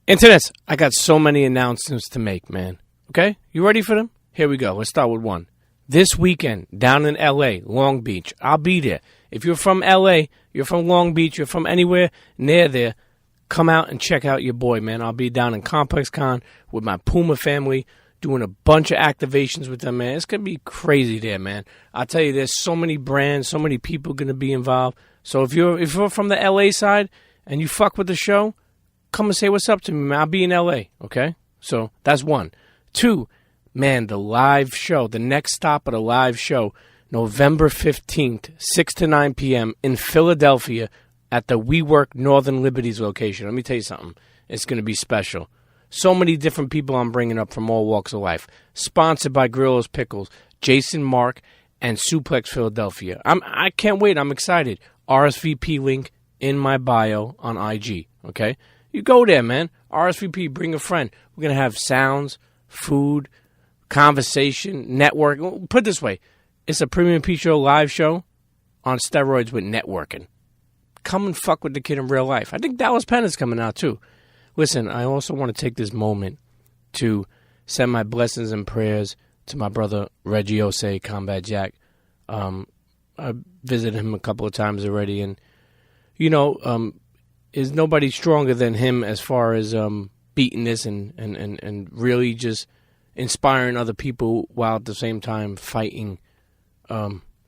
Internets, I got so many announcements to make, man. Okay? You ready for them? Here we go. Let's start with one. This weekend, down in L.A., Long Beach, I'll be there. If you're from L.A., you're from Long Beach, you're from anywhere near there, come out and check out your boy, man. I'll be down in Complex Con with my Puma family, doing a bunch of activations with them, man. It's going to be crazy there, man. I'll tell you, there's so many brands, so many people going to be involved. So if you're from the L.A. side and you fuck with the show, come and say what's up to me, man. I'll be in L.A., okay? So that's one. Two, man, the live show, the next stop of the live show, November 15th, 6 to 9 p.m. in Philadelphia at the WeWork Northern Liberties location. Let me tell you something. It's going to be special. So many different people I'm bringing up from all walks of life. Sponsored by Grillo's Pickles, Jason Mark, and Suplex Philadelphia. I can't wait. I'm excited. RSVP link in my bio on IG, okay? You go there, man. RSVP, bring a friend. We're going to have sounds, food, conversation, network. Put it this way. It's a Premium Pete Show live show on steroids with networking. Come and fuck with the kid in real life. I think Dallas Penn is coming out, too. Listen, I also want to take this moment to send my blessings and prayers to my brother Reggie Osei, Combat Jack. I visited him a couple of times already, and, you know, is nobody stronger than him as far as beating this and really just inspiring other people while at the same time fighting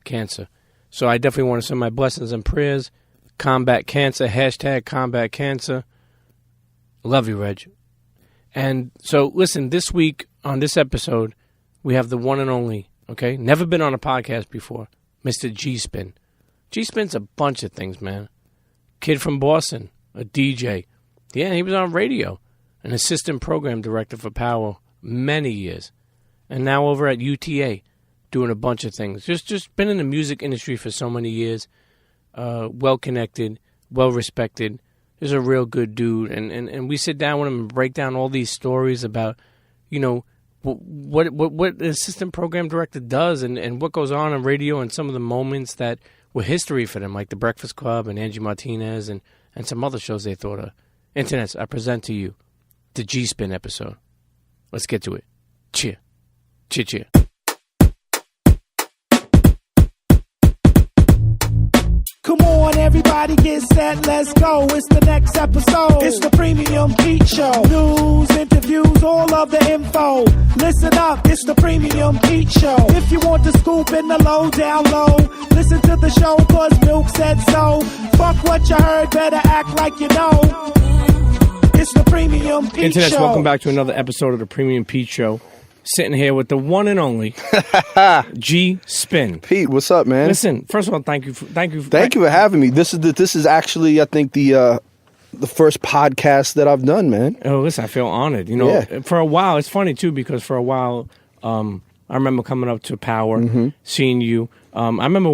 cancer. So I definitely want to send my blessings and prayers. Combat cancer, hashtag combat cancer. Love you, Reg. And so, listen, this week on this episode, we have the one and only, okay? Never been on a podcast before, Mr. Geespin. Geespin's a bunch of things, man. Kid from Boston, a DJ. Yeah, he was on radio, an assistant program director for Power many years. And now over at UTA, doing a bunch of things. Just been in the music industry for so many years. Well-connected, well-respected. He's a real good dude. And we sit down with him and break down all these stories about, you know, what an assistant program director does and what goes on radio and some of the moments that were history for them, like The Breakfast Club and Angie Martinez and some other shows they thought of. Internets, I present to you the Geespin episode. Let's get to it. Cheer. Cheer, cheer. Come on, everybody get set, let's go. It's the next episode. It's the Premium Pete Show. News, interviews, all of the info. Listen up, it's the Premium Pete Show. If you want the scoop in the low, down low, listen to the show, cause Milk said so. Fuck what you heard, better act like you know. It's the Premium Pete Internets, Show. welcome back to another episode of the Premium Pete Show. Sitting here with the one and only Geespin. Pete, what's up, man? Listen, first of all, thank you for having me. This is actually, I think, the first podcast that I've done, man. Oh, listen, I feel honored. You know, For a while, it's funny too because for a while, I remember coming up to Power, seeing you. I remember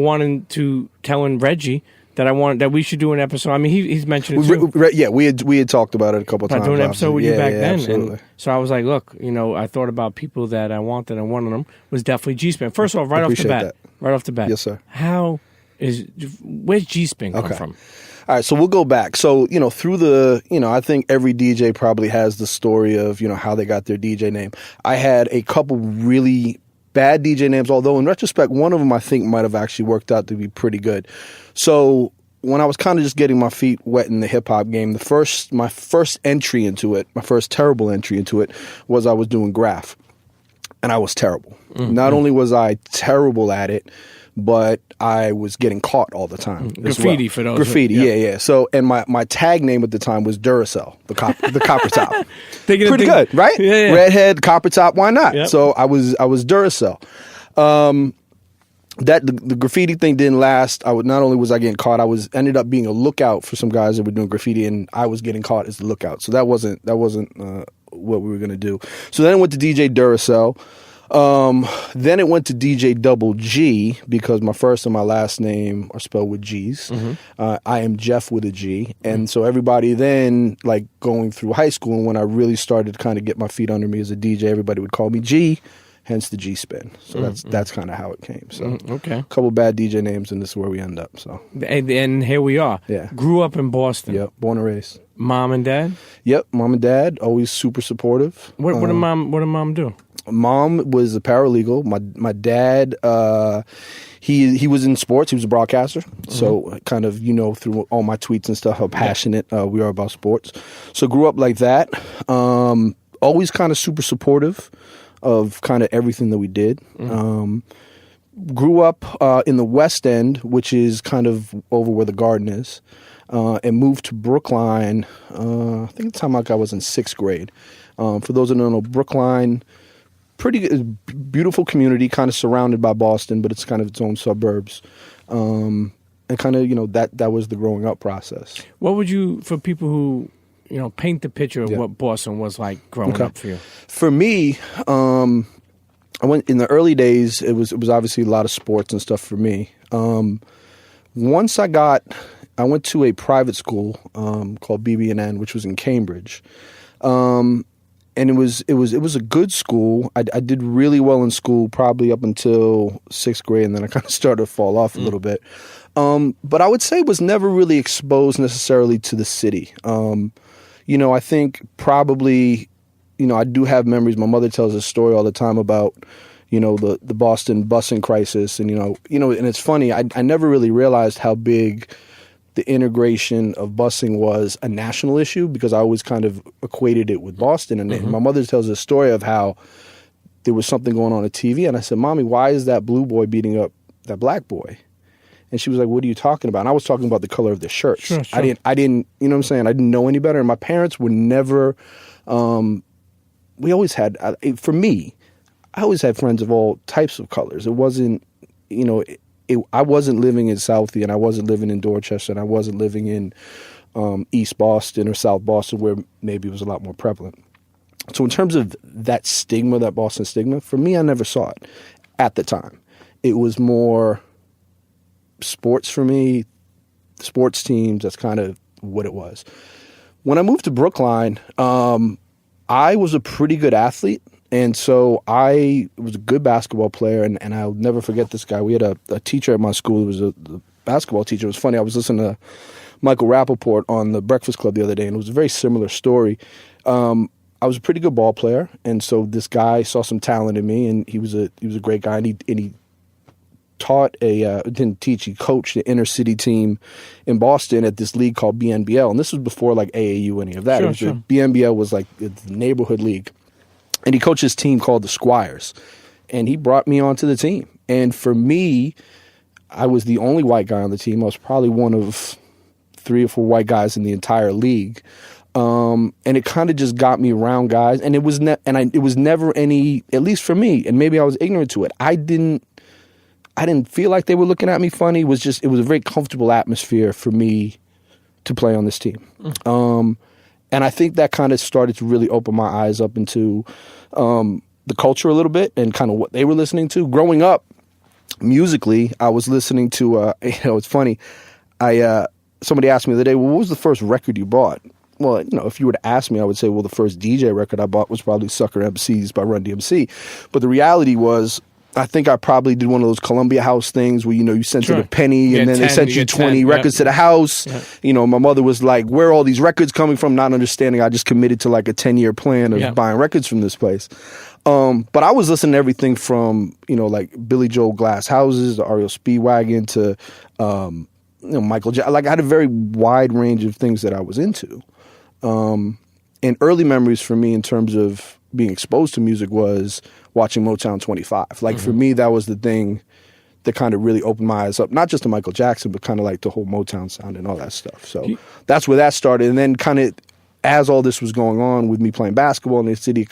telling Reggie that we should do an episode. I mean, he's mentioned it too. Yeah, we had talked about it a couple of times. Doing an episode with you back then. Absolutely. And so I was like, look, you know, I thought about people that I wanted, and one of them was definitely Geespin. First of all, right off the bat. Yes, sir. Where's Geespin come from? All right, so we'll go back. So, you know, I think every DJ probably has the story of, you know, how they got their DJ name. I had a couple really bad DJ names, although in retrospect, one of them I think might have actually worked out to be pretty good. So when I was kind of just getting my feet wet in the hip hop game, my first entry into it, my first terrible entry into it, was I was doing graph, and I was terrible. Not only was I terrible at it, but I was getting caught all the time. Graffiti for those. Graffiti, yeah. So, and my tag name at the time was Duracell, the copper top. Pretty good, right? Yeah. Redhead, copper top. Why not? Yep. So I was Duracell. That the graffiti thing didn't last. Not only was I getting caught, I ended up being a lookout for some guys that were doing graffiti, and I was getting caught as the lookout. So that wasn't what we were gonna do. So then it went to DJ Duracell. Then it went to DJ Double G because my first and my last name are spelled with G's. I am Jeff with a G. And so everybody then, like going through high school, and when I really started to kind of get my feet under me as a DJ, everybody would call me G. hence the Geespin. So that's kind of how it came. So Okay. a couple bad DJ names, and this is where we end up. So And here we are. Yeah. Grew up in Boston. yep, born and raised. Mom and dad? Yep, mom and dad always super supportive. What did mom do? Mom was a paralegal. My dad, he was in sports. He was a broadcaster. So kind of, through all my tweets and stuff, how passionate we are about sports. So grew up like that. Always kind of super supportive of kind of everything that we did. Grew up in the West End, which is kind of over where the Garden is, and moved to Brookline. I think the time I was in 6th grade. For those that don't know, Brookline, pretty good, beautiful community, kind of surrounded by Boston, but it's kind of its own suburbs. And kind of, that was the growing up process. What would you, for people who, paint the picture of what Boston was like growing up for you? For me, I went in the early days. It was obviously a lot of sports and stuff for me. Once I went to a private school called BB&N, which was in Cambridge, and it was a good school. I did really well in school, probably up until 6th grade, and then I kind of started to fall off a little bit. But I would say was never really exposed necessarily to the city. I think probably, I do have memories. My mother tells a story all the time about, the Boston busing crisis. And, and it's funny, I never really realized how big the integration of busing was a national issue, because I always kind of equated it with Boston. And my mother tells a story of how there was something going on TV. And I said, Mommy, why is that blue boy beating up that black boy? And she was like, what are you talking about? And I was talking about the color of their shirts. Sure. I didn't, you know what I'm saying? I didn't know any better. And my parents were never, we always had, for me, I always had friends of all types of colors. It wasn't, I wasn't living in Southie, and I wasn't living in Dorchester, and I wasn't living in East Boston or South Boston, where maybe it was a lot more prevalent. So in terms of that stigma, that Boston stigma, for me, I never saw it at the time. It was more sports for me, sports teams. That's kind of what it was. When I moved to Brookline, I was a pretty good athlete. And so I was a good basketball player, and I'll never forget this guy. We had a teacher at my school who was a basketball teacher. It was funny. I was listening to Michael Rappaport on the Breakfast Club the other day, and it was a very similar story. I was a pretty good ball player, and so this guy saw some talent in me, and he was a great guy, and he taught didn't teach, he coached the inner city team in Boston at this league called BNBL. And this was before like AAU, any of that. Sure. BNBL was like the neighborhood league. And he coached this team called the Squires. And he brought me onto the team. And for me, I was the only white guy on the team. I was probably one of 3 or 4 white guys in the entire league. And it kind of just got me around guys. And it was never any, at least for me, and maybe I was ignorant to it, I didn't feel like they were looking at me funny. It was a very comfortable atmosphere for me to play on this team. And I think that kind of started to really open my eyes up into the culture a little bit and kind of what they were listening to. Growing up, musically, I was listening to, it's funny. Somebody asked me the other day, well, what was the first record you bought? Well, if you were to ask me, I would say, well, the first DJ record I bought was probably Sucker MCs by Run DMC. But the reality was, I think I probably did one of those Columbia House things where, you sent it a penny and then they sent you 20 records to the house. Yep. My mother was like, where are all these records coming from? Not understanding I just committed to like a 10-year plan of buying records from this place. But I was listening to everything from, like Billy Joel Glass Houses, to REO Speedwagon, to, Michael Jackson. Like I had a very wide range of things that I was into. And early memories for me in terms of being exposed to music was watching Motown 25. Like for me, that was the thing that kind of really opened my eyes up, not just to Michael Jackson, but kind of like the whole Motown sound and all that stuff. So that's where that started. And then kind of as all this was going on with me playing basketball in the city,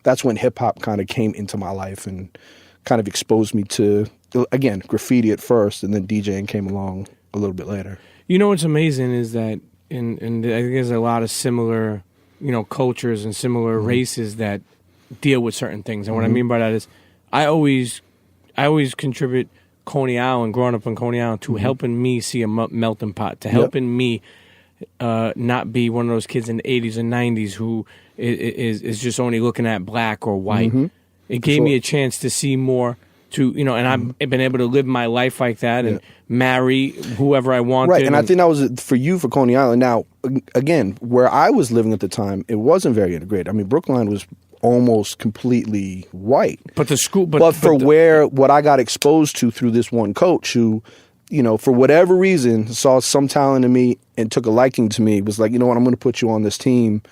that's when hip hop kind of came into my life and kind of exposed me to, again, graffiti at first, and then DJing came along a little bit later. What's amazing is that, and I think there's a lot of similar, cultures and similar races that deal with certain things. And what I mean by that is I always contribute Coney Island, growing up in Coney Island, to helping me see a melting pot, to helping me not be one of those kids in the 80s and 90s who is just only looking at black or white. It gave me a chance to see more. And I've been able to live my life like that and marry whoever I wanted. Right, and I think that was for you for Coney Island. Now, again, where I was living at the time, it wasn't very integrated. I mean, Brookline was almost completely white. But the school, what I got exposed to through this one coach who, for whatever reason, saw some talent in me and took a liking to me, was like, you know what, I'm going to put you on this team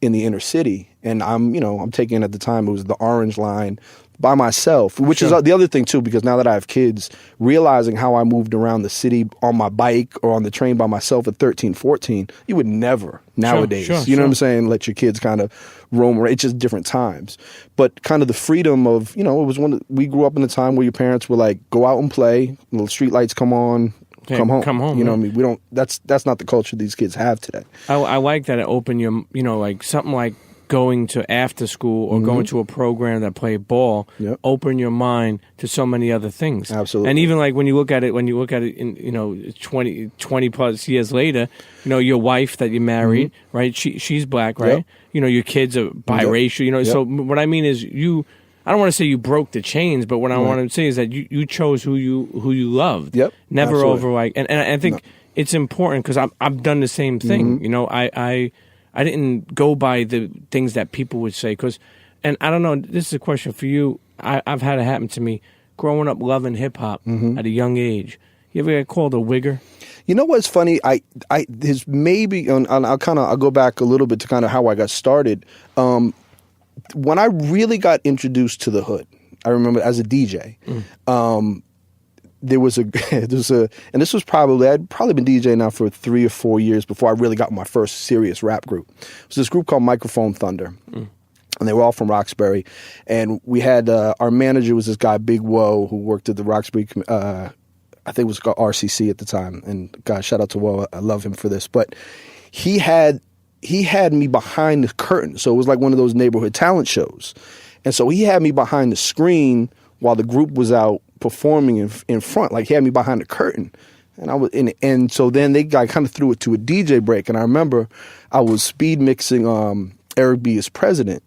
in the inner city. And I'm taking at the time, it was the Orange Line by myself, which is the other thing too, because now that I have kids, realizing how I moved around the city on my bike or on the train by myself at 13, 14, you would never nowadays, you know what I'm saying, let your kids kind of roam around. It's just different times. But kind of the freedom of, it was we grew up in a time where your parents were like, go out and play, little street lights come on, come home. You know what I mean? We don't, that's not the culture these kids have today. I like that it opened your, like something like going to after school or going to a program that played ball, open your mind to so many other things. Absolutely. And even like when you look at it in 20 plus years later, your wife that you married, right? She's black, right? Your kids are biracial, so what I mean is I don't want to say you broke the chains, but what I want to say is that you chose who you loved. Yep. Never Absolutely. over like, and I think it's important because I've done the same thing. I didn't go by the things that people would say and I don't know, this is a question for you. I've had it happen to me growing up loving hip hop at a young age. You ever get called a wigger? You know what's funny? There's maybe, I'll go back a little bit to kind of how I got started. When I really got introduced to the hood, I remember as a DJ, and this was I'd probably been DJing now for 3 or 4 years before I really got my first serious rap group. It was this group called Microphone Thunder. And they were all from Roxbury. And we had, our manager was this guy, Big Woe, who worked at the Roxbury, I think it was called RCC at the time. And God, shout out to Woe, I love him for this. But he had me behind the curtain. So it was like one of those neighborhood talent shows. And so he had me behind the screen while the group was out performing in front. Like he had me behind the curtain. And so then they kind of threw it to a DJ break. And I remember I was speed mixing Eric B. as president.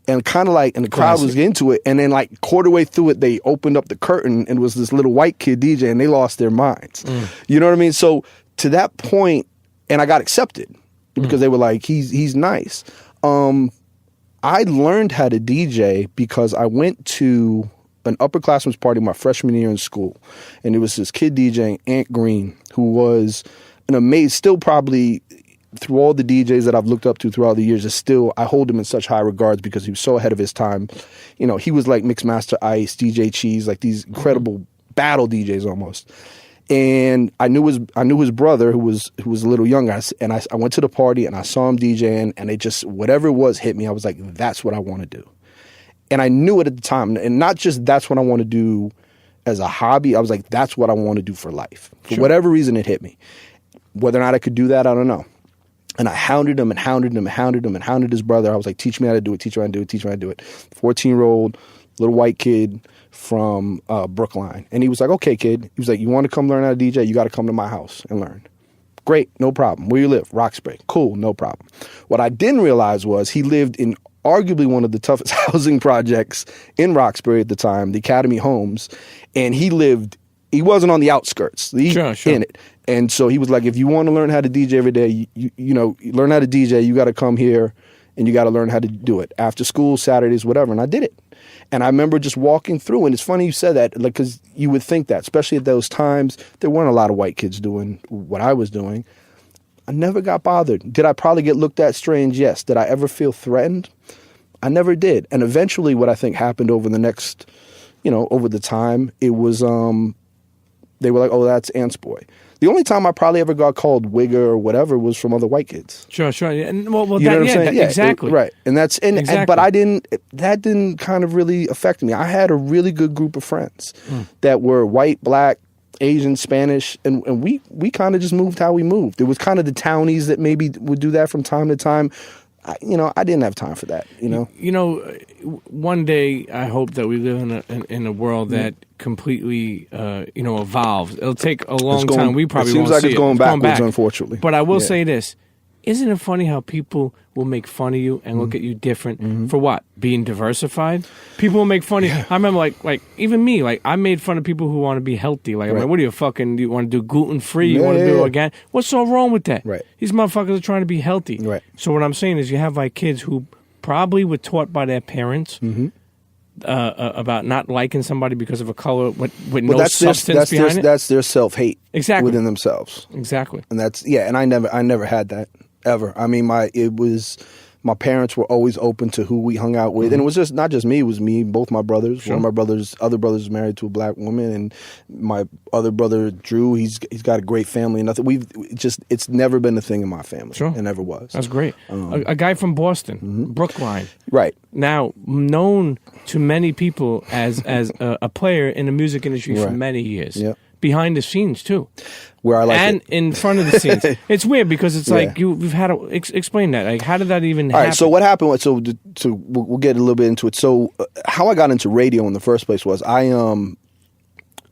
And kind of like, and the crowd was into it. And then like quarter way through it, they opened up the curtain and it was this little white kid DJ and they lost their minds. You know what I mean? So to that point, and I got accepted because they were like, he's nice. I learned how to DJ because I went to an upperclassmen's party my freshman year in school. And it was this kid DJing, Ant Green, who was an amazing, still probably through all the DJs that I've looked up to throughout the years, I hold him in such high regards because he was so ahead of his time. He was like Mixmaster Ice, DJ Cheese, like these incredible battle DJs almost. And I knew his brother who was a little younger. And I went to the party and I saw him DJing and it just, whatever it was hit me. I was like, that's what I want to do. And I knew it at the time. And not just that's what I want to do as a hobby. I was like, that's what I want to do for life. For whatever reason, it hit me. Whether or not I could do that, I don't know. And I hounded him and hounded him and hounded him and hounded his brother. I was like, teach me how to do it, teach me how to do it, teach me how to do it. 14-year-old little white kid from Brookline. And he was like, okay, kid. He was like, you want to come learn how to DJ? You got to come to my house and learn. Great, no problem. Where you live? Roxbury. Cool, no problem. What I didn't realize was he lived in arguably one of the toughest housing projects in Roxbury at the time, the Academy Homes, and he wasn't on the outskirts, in it. And so he was like, if you want to learn how to DJ every day, you learn how to DJ, you got to come here and you got to learn how to do it. After school, Saturdays, whatever. And I did it. And I remember just walking through, and it's funny you said that, like, because you would think that, especially at those times, there weren't a lot of white kids doing what I was doing. I never got bothered. Did I probably get looked at strange? Yes. Did I ever feel threatened? I never did. And eventually what I think happened over the next, over the time, it was, they were like, oh, that's Ant's boy. The only time I probably ever got called wigger or whatever was from other white kids. Sure. And you know what I'm saying? Exactly. Right. And exactly. But that didn't kind of really affect me. I had a really good group of friends that were white, black, Asian, Spanish, and we kind of just moved how we moved. It was kind of the townies that maybe would do that from time to time. I didn't have time for that. One day I hope that we live in a world that completely, evolves. It'll take a long time. We probably it seems won't like see it's going it. backwards, unfortunately. But I will say this: isn't it funny how people will make fun of you and look at you different for what? Being diversified? People will make fun of you. I remember like even me, like I made fun of people who want to be healthy. Like, I'm like, what are you fucking, do you want to do gluten-free? You want to do organic? What's so wrong with that? Right. These motherfuckers are trying to be healthy. Right. So what I'm saying is you have like kids who probably were taught by their parents about not liking somebody because of a color with no substance behind it. That's their self-hate within themselves. Exactly. And that's, and I never had that ever. I mean, my parents were always open to who we hung out with. And it was just not just me, it was me, both my brothers. Sure. One of my other brothers is married to a black woman, and my other brother, Drew, he's got a great family. Nothing. It's never been a thing in my family. Sure. It never was. That's great. A guy from Boston, Brookline. Right. Now, known to many people as a player in the music industry for many years. Yep. Behind the scenes, too. Where I like and in front of the scenes. It's weird because it's like you've had to explain that. Like, how did that even happen? All right, so what happened was, so we'll get a little bit into it. So how I got into radio in the first place was I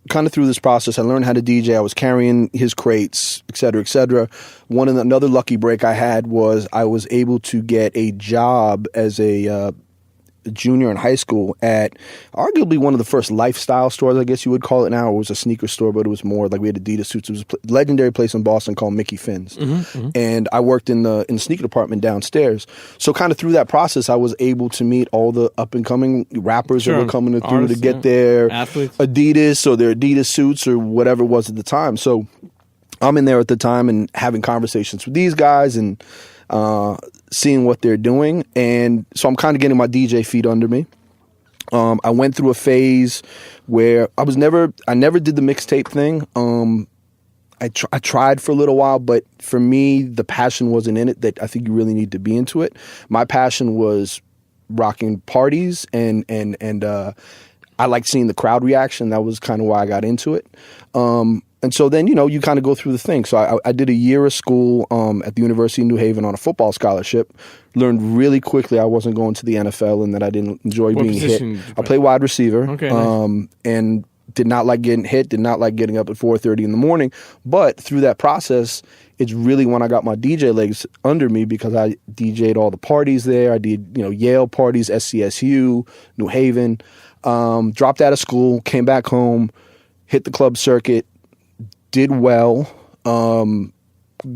kind of through this process, I learned how to DJ. I was carrying his crates, et cetera, et cetera. Another lucky break I had was I was able to get a job as a junior in high school at arguably one of the first lifestyle stores, I guess you would call it now. It was a sneaker store, but it was more like we had Adidas suits. It was a legendary place in Boston called Mickey Finn's. And I worked in the sneaker department downstairs. So kind of through that process, I was able to meet all the up-and-coming rappers that were coming through artists, to get their athletes. Adidas or their Adidas suits or whatever it was at the time. So I'm in there at the time and having conversations with these guys and seeing what they're doing. And so I'm kind of getting my DJ feet under me. I went through a phase where I never did the mixtape thing. I tried for a little while, but for me, the passion wasn't in it that I think you really need to be into it. My passion was rocking parties and I liked seeing the crowd reaction. That was kind of why I got into it. And so then, you kind of go through the thing. So I did a year of school at the University of New Haven on a football scholarship. Learned really quickly I wasn't going to the NFL and that I didn't enjoy being hit. I played wide receiver. Okay, nice. And did not like getting hit, did not like getting up at 4:30 in the morning. But through that process, it's really when I got my DJ legs under me because I DJ'd all the parties there. I did, Yale parties, SCSU, New Haven. Dropped out of school, came back home, hit the club circuit, did well,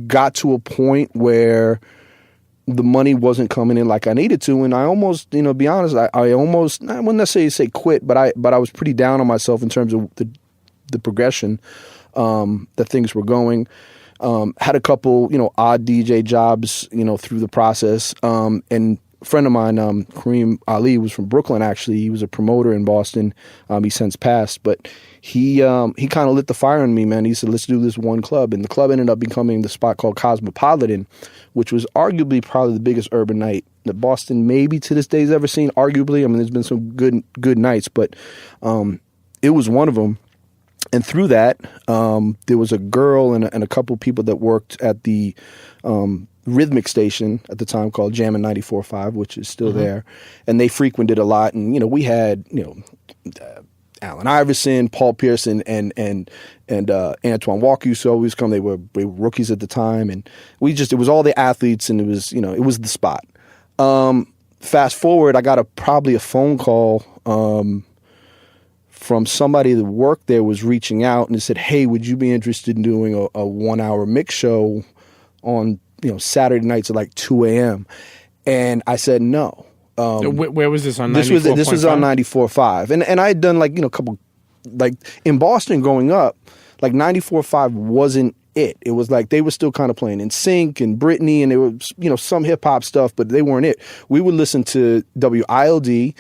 got to a point where the money wasn't coming in like I needed to, and I almost, be honest, I wouldn't necessarily say quit, but I was pretty down on myself in terms of the progression that things were going. Had a couple, odd DJ jobs, through the process, and a friend of mine, Kareem Ali, was from Brooklyn, actually. He was a promoter in Boston. He's since passed. But he kind of lit the fire in me, man. He said, let's do this one club. And the club ended up becoming the spot called Cosmopolitan, which was arguably probably the biggest urban night that Boston maybe to this day has ever seen. Arguably. I mean, there's been some good nights, but it was one of them. And through that, there was a girl and a couple people that worked at the rhythmic station at the time called Jammin' 94.5, which is still there. And they frequented a lot. And, we had, Allen Iverson, Paul Pierce, and Antoine Walker used to always come. They were rookies at the time. And it was all the athletes, and it was, it was the spot. Fast forward, I got probably a phone call from somebody that worked there was reaching out and said, hey, would you be interested in doing a 1-hour mix show on, Saturday nights at like 2 a.m.? And I said no. Where was this on 94.5? This was on 94.5. And I had done like, a couple, like in Boston growing up, like 94.5 wasn't it. It was like they were still kind of playing NSYNC and Britney, and there was, some hip hop stuff, but they weren't it. We would listen to WILD,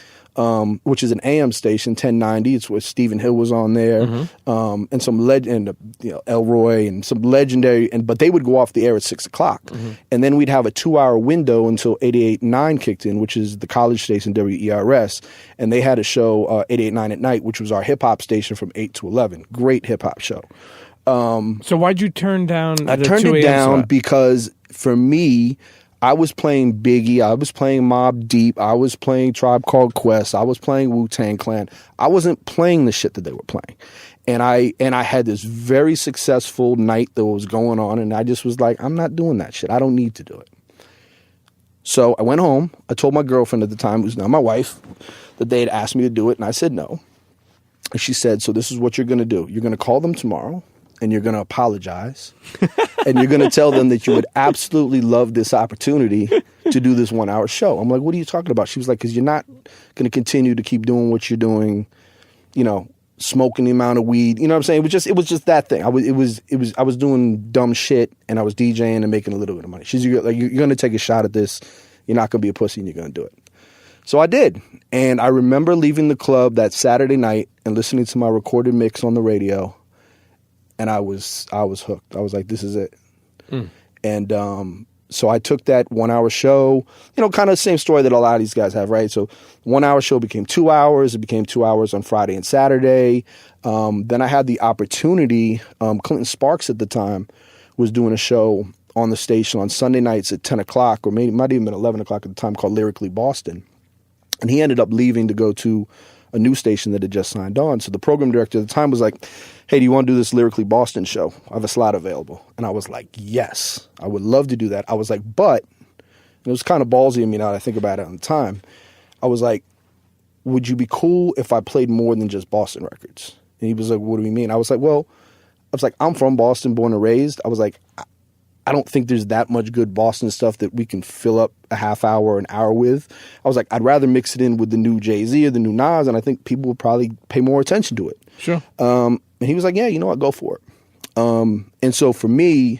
which is an AM station, 1090. It's where Stephen Hill was on there, and some legend, Elroy and some legendary. But they would go off the air at 6 o'clock, and then we'd have a 2-hour window until 88.9 kicked in, which is the college station WERS, and they had a show 88.9 at night, which was our hip hop station from 8 to 11. Great hip hop show. So why'd you turn down? I turned it down because for me, I was playing Biggie, I was playing Mobb Deep, I was playing Tribe Called Quest, I was playing Wu-Tang Clan. I wasn't playing the shit that they were playing. And I had this very successful night that was going on, and I just was like, I'm not doing that shit. I don't need to do it. So I went home. I told my girlfriend at the time, who's now my wife, that they had asked me to do it, and I said no. And she said, so this is what you're going to do. You're going to call them tomorrow, and you're going to apologize, and you're going to tell them that you would absolutely love this opportunity to do this 1 hour show. I'm like, what are you talking about? She was like, because you're not going to continue to keep doing what you're doing, you know, smoking the amount of weed. You know what I'm saying? It was just that thing. I was doing dumb shit, and I was DJing and making a little bit of money. She's like, you're going to take a shot at this. You're not going to be a pussy, and you're going to do it. So I did. And I remember leaving the club that Saturday night and listening to my recorded mix on the radio. And I was hooked. I was like, this is it. And so I took that 1 hour show, you know, kind of the same story that a lot of these guys have, right? So 1 hour show became 2 hours. It became 2 hours on Friday and Saturday. Then I had the opportunity, Clinton Sparks at the time was doing a show on the station on Sunday nights at 10 o'clock, or maybe it might have even been 11 o'clock at the time, called Lyrically Boston. And he ended up leaving to go to a new station that had just signed on. So the program director at the time was like, hey, do you want to do this Lyrically Boston show? I have a slot available. And I was like, yes, I would love to do that. I was like, but, and it was kind of ballsy of me now that I think about it at the time. I was like, would you be cool if I played more than just Boston records? And he was like, what do you mean? I was like, well, I'm from Boston, born and raised. I was like, I don't think there's that much good Boston stuff that we can fill up a half hour or an hour with. I was like, I'd rather mix it in with the new Jay-Z or the new Nas, and I think people would probably pay more attention to it. Sure. And he was like, yeah, you know what, go for it. And so for me,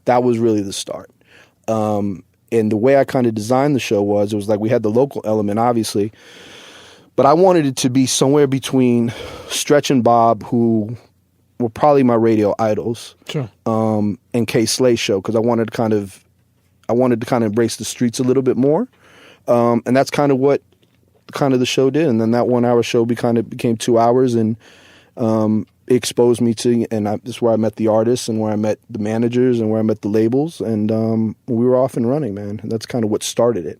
that was really the start. And the way I kind of designed the show was, it was like we had the local element, obviously, but I wanted it to be somewhere between Stretch and Bob, who were probably my radio idols, sure, and K Slay show, because I wanted to kind of embrace the streets a little bit more, and that's kind of what the show did. And then that 1 hour show became 2 hours, and it exposed me to, and this is where I met the artists and where I met the managers and where I met the labels, and we were off and running, man. And that's kind of what started it.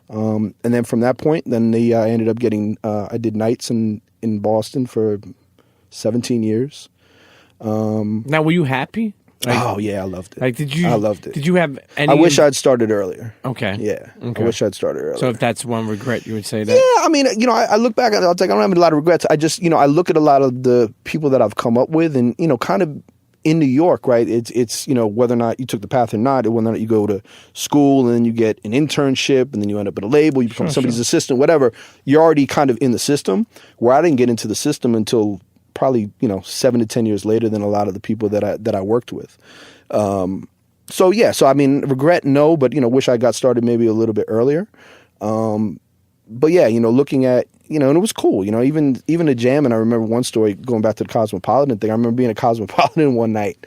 And then from that point, then I ended up getting I did nights in Boston for 17 years. Now, were you happy? Like, oh yeah, I loved it. Like, I loved it. Did you have any? I wish I'd started earlier. Okay. Yeah. Okay. I wish I'd started earlier. So if that's one regret, you would say that? Yeah, I mean, you know, I look back and I was like, I don't have a lot of regrets. I just, you know, I look at a lot of the people that I've come up with, and, you know, kind of in New York, right? It's you know, whether or not you took the path or not, or whether or not you go to school and then you get an internship and then you end up at a label, you become somebody's assistant, whatever. You're already kind of in the system. Where I didn't get into the system until probably, you know, 7 to 10 years later than a lot of the people that I worked with. So yeah, so I mean, regret, no, but, you know, wish I got started maybe a little bit earlier. But yeah, you know, looking at, you know, and it was cool, you know, even a jam. And I remember one story going back to the Cosmopolitan thing. I remember being at Cosmopolitan one night,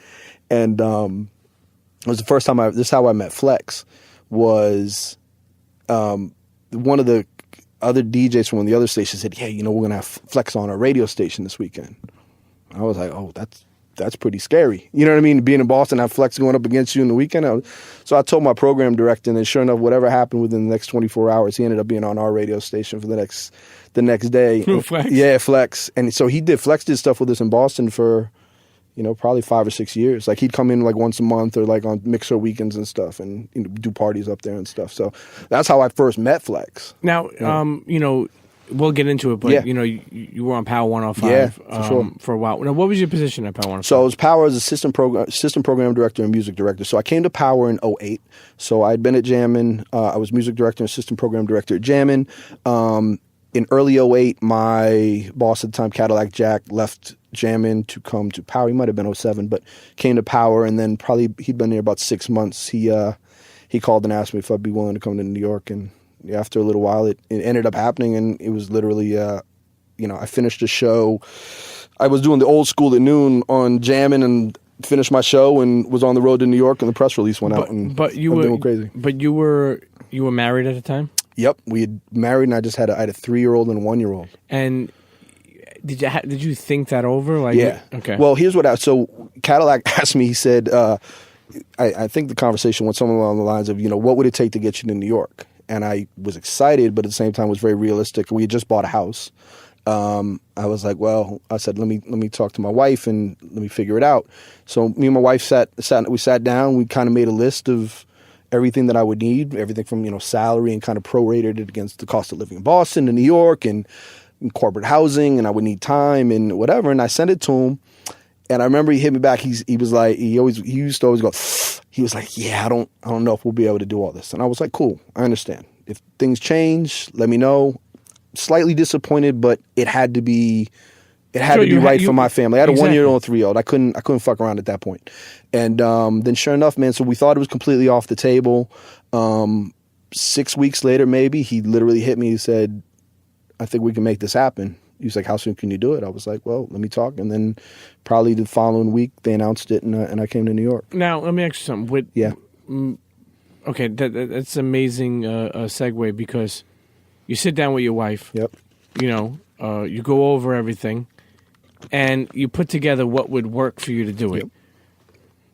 and it was the first time this is how I met Flex. Was one of the other DJs from one of the other stations said, yeah, you know, we're going to have Flex on our radio station this weekend. I was like, oh, that's pretty scary. You know what I mean? Being in Boston, have Flex going up against you in the weekend. So I told my program director, and then sure enough, whatever happened within the next 24 hours, he ended up being on our radio station for the next day. Flex. Yeah, Flex. And so Flex did stuff with us in Boston for, you know, probably 5 or 6 years. Like, he'd come in like once a month or like on Mixer weekends and stuff, and, you know, do parties up there and stuff. So that's how I first met Flex. Now, you know, we'll get into it, but, yeah, you know, you were on Power 105 yeah, for sure, for a while. Now, what was your position at Power 105? So I was Power as assistant program director and music director. So I came to Power in 2008. So I'd been at Jammin'. I was music director and assistant program director at Jammin'. In early 2008, my boss at the time, Cadillac Jack, left Jammin' to come to Power. He might have been 2007, but came to Power, and then probably he'd been there about 6 months. He called and asked me if I'd be willing to come to New York, and after a little while, it ended up happening, and it was literally, you know, I finished the show. I was doing the old school at noon on Jammin', and finished my show and was on the road to New York, and the press release went out, and you were crazy. But you were married at the time? Yep, we had married, and I had a 3-year-old and a 1-year-old. And did you think that over? Like, yeah. Okay. Well, here's what so Cadillac asked me. He said, I think the conversation went somewhere along the lines of, what would it take to get you to New York? And I was excited, but at the same time was very realistic. We had just bought a house. I was like, well, I said, let me talk to my wife and let me figure it out. So me and my wife we sat down. We kind of made a list of everything that I would need, everything from, salary, and kind of prorated it against the cost of living in Boston and New York and corporate housing, and I would need time and whatever. And I sent it to him. And I remember he hit me back. He was like, he used to always go, he was like, yeah, I don't know if we'll be able to do all this. And I was like, cool, I understand. If things change, let me know. Slightly disappointed, but it had to be right for my family. I had a 1-year-old and a 3-year-old. I couldn't fuck around at that point. And then sure enough, man, so we thought it was completely off the table. 6 weeks later, maybe, he literally hit me. He said, I think we can make this happen. He was like, how soon can you do it? I was like, well, let me talk. And then probably the following week, they announced it, and I came to New York. Now, let me ask you something. Okay, that's an amazing segue, because you sit down with your wife. Yep. You go over everything, and you put together what would work for you to do it. Yep.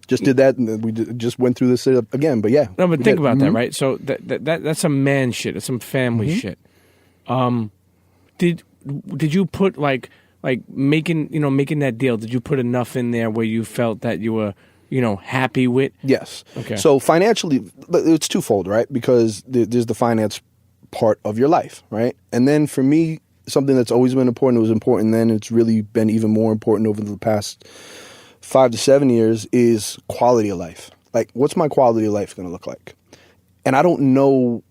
Just did that, and we just went through this again. But yeah. No, but think about that, right? So that's some man shit. It's some family shit. Did you put like making that deal? Did you put enough in there where you felt that you were happy with? Yes. Okay. So financially, it's twofold, right? Because there's the finance part of your life, right? And then for me, something that's always been important, it was important then, it's really been even more important over the past 5 to 7 years, is quality of life. Like, what's my quality of life going to look like? And I don't know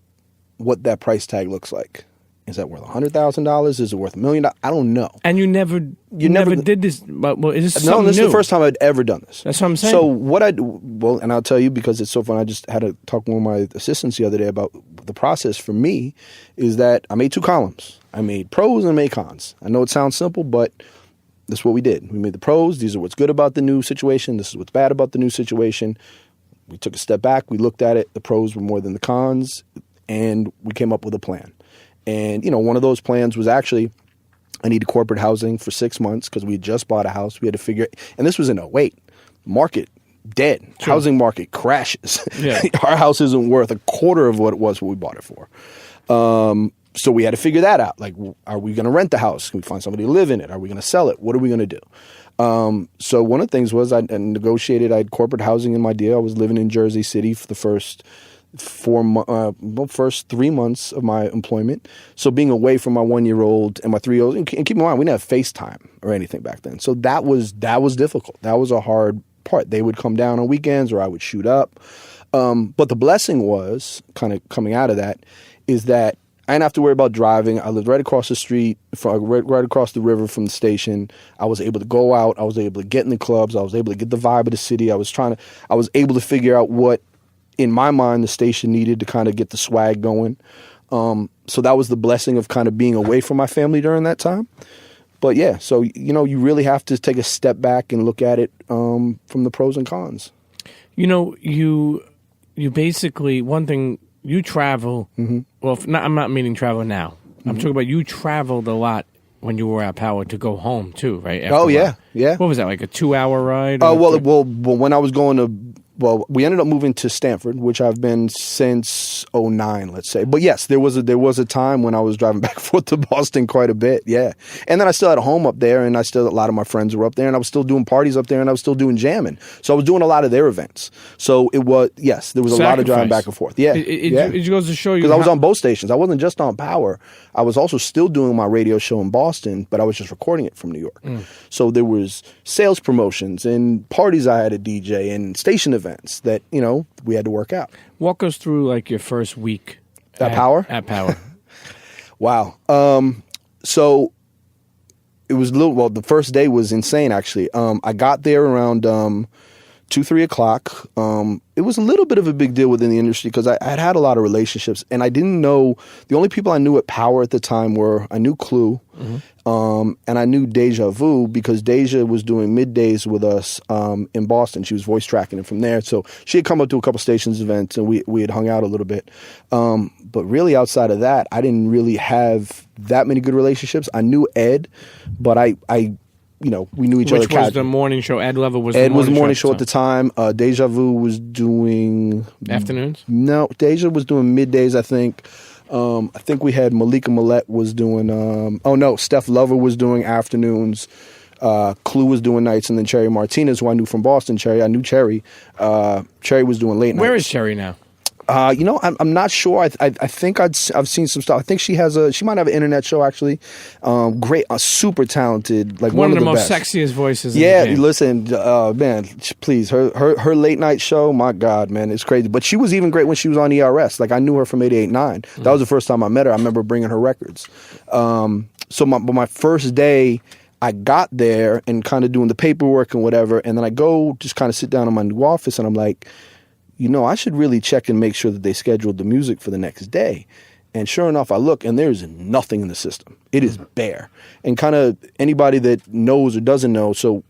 what that price tag looks like. Is that worth $100,000? Is it worth $1 million? I don't know. And you never did this. Well, is this something this new? is the first time I'd ever done this. That's what I'm saying. So and I'll tell you, because it's so fun. I just had to talk with one of my assistants the other day about the process for me. Is that I made 2 columns. I made pros and I made cons. I know it sounds simple, but that's what we did. We made the pros. These are what's good about the new situation. This is what's bad about the new situation. We took a step back. We looked at it. The pros were more than the cons, and we came up with a plan. And, one of those plans was actually, I needed corporate housing for 6 months because we had just bought a house. We had to figure it. And this was in 2008. Market dead. Sure. Housing market crashes. Yeah. Our house isn't worth a quarter of what it was when we bought it for. So we had to figure that out. Like, are we going to rent the house? Can we find somebody to live in it? Are we going to sell it? What are we going to do? So one of the things was I negotiated. I had corporate housing in my deal. I was living in Jersey City for the first 3 months of my employment. So being away from my 1-year-old and my 3-year-old, and keep in mind, we didn't have FaceTime or anything back then. So that was difficult. That was a hard part. They would come down on weekends or I would shoot up. But the blessing was, kind of coming out of that, is that I didn't have to worry about driving. I lived right across the street, right across the river from the station. I was able to go out. I was able to get in the clubs. I was able to get the vibe of the city. I was able to figure out what, in my mind, the station needed to kind of get the swag going. So that was the blessing of kind of being away from my family during that time. But yeah, so, you really have to take a step back and look at it from the pros and cons. You basically, one thing, you travel. Mm-hmm. Well, I'm not meaning travel now. I'm talking about you traveled a lot when you were at Power to go home too, right? Yeah. What was that, like a 2-hour ride? Well, when I was going to... Well, we ended up moving to Stanford, which I've been since 2009, let's say. But yes, there was a time when I was driving back and forth to Boston quite a bit, yeah. And then I still had a home up there, and a lot of my friends were up there, and I was still doing parties up there, and I was still doing jamming. So I was doing a lot of their events. So there was a lot of driving back and forth. Yeah. It goes to show you. Because I was on both stations. I wasn't just on Power. I was also still doing my radio show in Boston, but I was just recording it from New York. So there was sales promotions and parties I had to DJ and station events that, we had to work out. Walk us through like your first week at Power? At Power. Wow. So it was the first day was insane, actually. I got there around 2-3 o'clock. It was a little bit of a big deal within the industry because I had a lot of relationships, and I didn't know, the only people I knew at Power at the time I knew Clue, and I knew Deja Vu because Deja was doing middays with us in Boston. She was voice tracking it from there. So she had come up to a couple stations events, and we had hung out a little bit. But really outside of that, I didn't really have that many good relationships. I knew Ed, but I we knew each other. Which was the morning show? Ed Lover was the Ed was the morning show so. at the time. Deja Vu was doing... Afternoons? No, Deja was doing middays, I think. I think we had Malika Millette was doing... Steph Lover was doing afternoons. Clue was doing nights, and then Cherry Martinez, who I knew from Boston. I knew Cherry. Cherry was doing late nights. Where is Cherry now? I'm not sure. I think I've seen some stuff. I think she might have an internet show actually. Great, super talented, like one of the most best. Sexiest voices. Yeah, in the game. listen, man, please, her late night show, my God, man, it's crazy. But she was even great when she was on ERS. Like I knew her from 88.9. That was the first time I met her. I remember bringing her records. So my first day, I got there and kind of doing the paperwork and whatever, and then I go just kind of sit down in my new office, and I'm like, I should really check and make sure that they scheduled the music for the next day. And sure enough, I look, and there's nothing in the system. It is bare. And kind of anybody that knows or doesn't know, so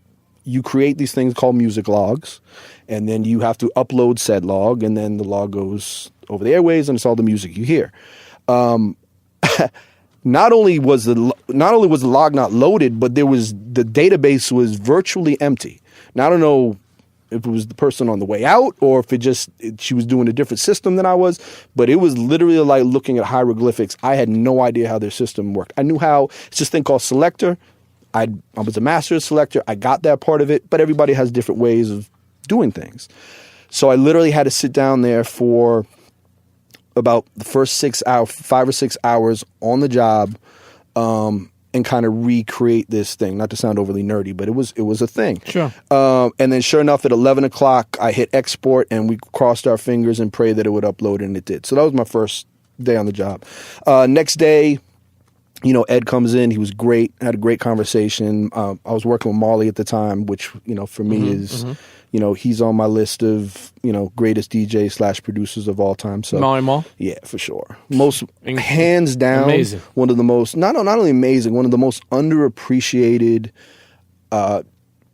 you create these things called music logs, and then you have to upload said log, and then the log goes over the airways, and it's all the music you hear. Not only was the log not loaded, but the database was virtually empty. Now I don't know if it was the person on the way out or if she was doing a different system than I was, but it was literally like looking at hieroglyphics. I had no idea how their system worked. I knew it's this thing called selector. I was a master selector. I got that part of it, but everybody has different ways of doing things. So I literally had to sit down there for about the first 5 or 6 hours on the job, and kind of recreate this thing. Not to sound overly nerdy, but it was a thing. Sure. And then sure enough, at 11 o'clock, I hit export, and we crossed our fingers and prayed that it would upload, and it did. So that was my first day on the job. Next day, Ed comes in. He was great. Had a great conversation. I was working with Marley at the time, which, for me is... he's on my list of, greatest DJ / producers of all time. So Marley Marl? Yeah, for sure. Hands down, amazing. One of the most, not only amazing, one of the most underappreciated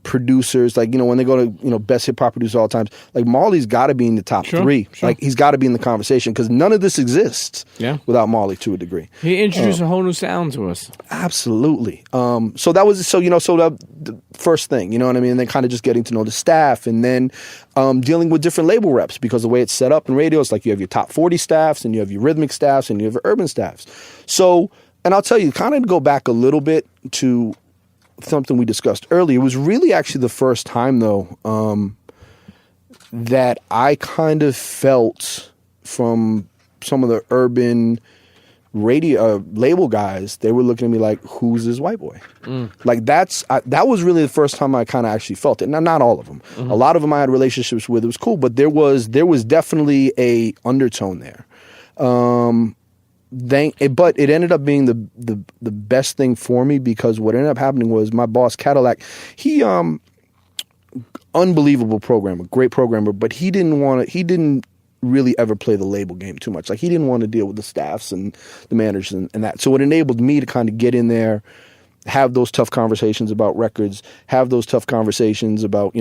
producers. Like, when they go to, best hip hop producer of all time, like Marley's got to be in the top three. Sure. Like, he's got to be in the conversation because none of this exists without Marley to a degree. He introduced a whole new sound to us. Absolutely. So that was, the first thing, you know what I mean? And then kind of just getting to know the staff, and then dealing with different label reps, because the way it's set up in radio, it's like you have your top 40 staffs, and you have your rhythmic staffs, and you have your urban staffs. So, and I'll tell you, kind of go back a little bit to something we discussed earlier. It was really actually the first time, though, that I kind of felt from some of the urban radio label guys, they were looking at me like, who's this white boy? Like that was really the first time I kind of actually felt it. Now, not all of them. A lot of them I had relationships with. It was cool, but there was definitely a undertone there. But it ended up being the best thing for me, because what ended up happening was my boss Cadillac, he unbelievable programmer, great programmer, but he didn't really ever play the label game too much. Like, he didn't want to deal with the staffs and the managers and that. So it enabled me to kind of get in there, have those tough conversations about records, have those tough conversations about,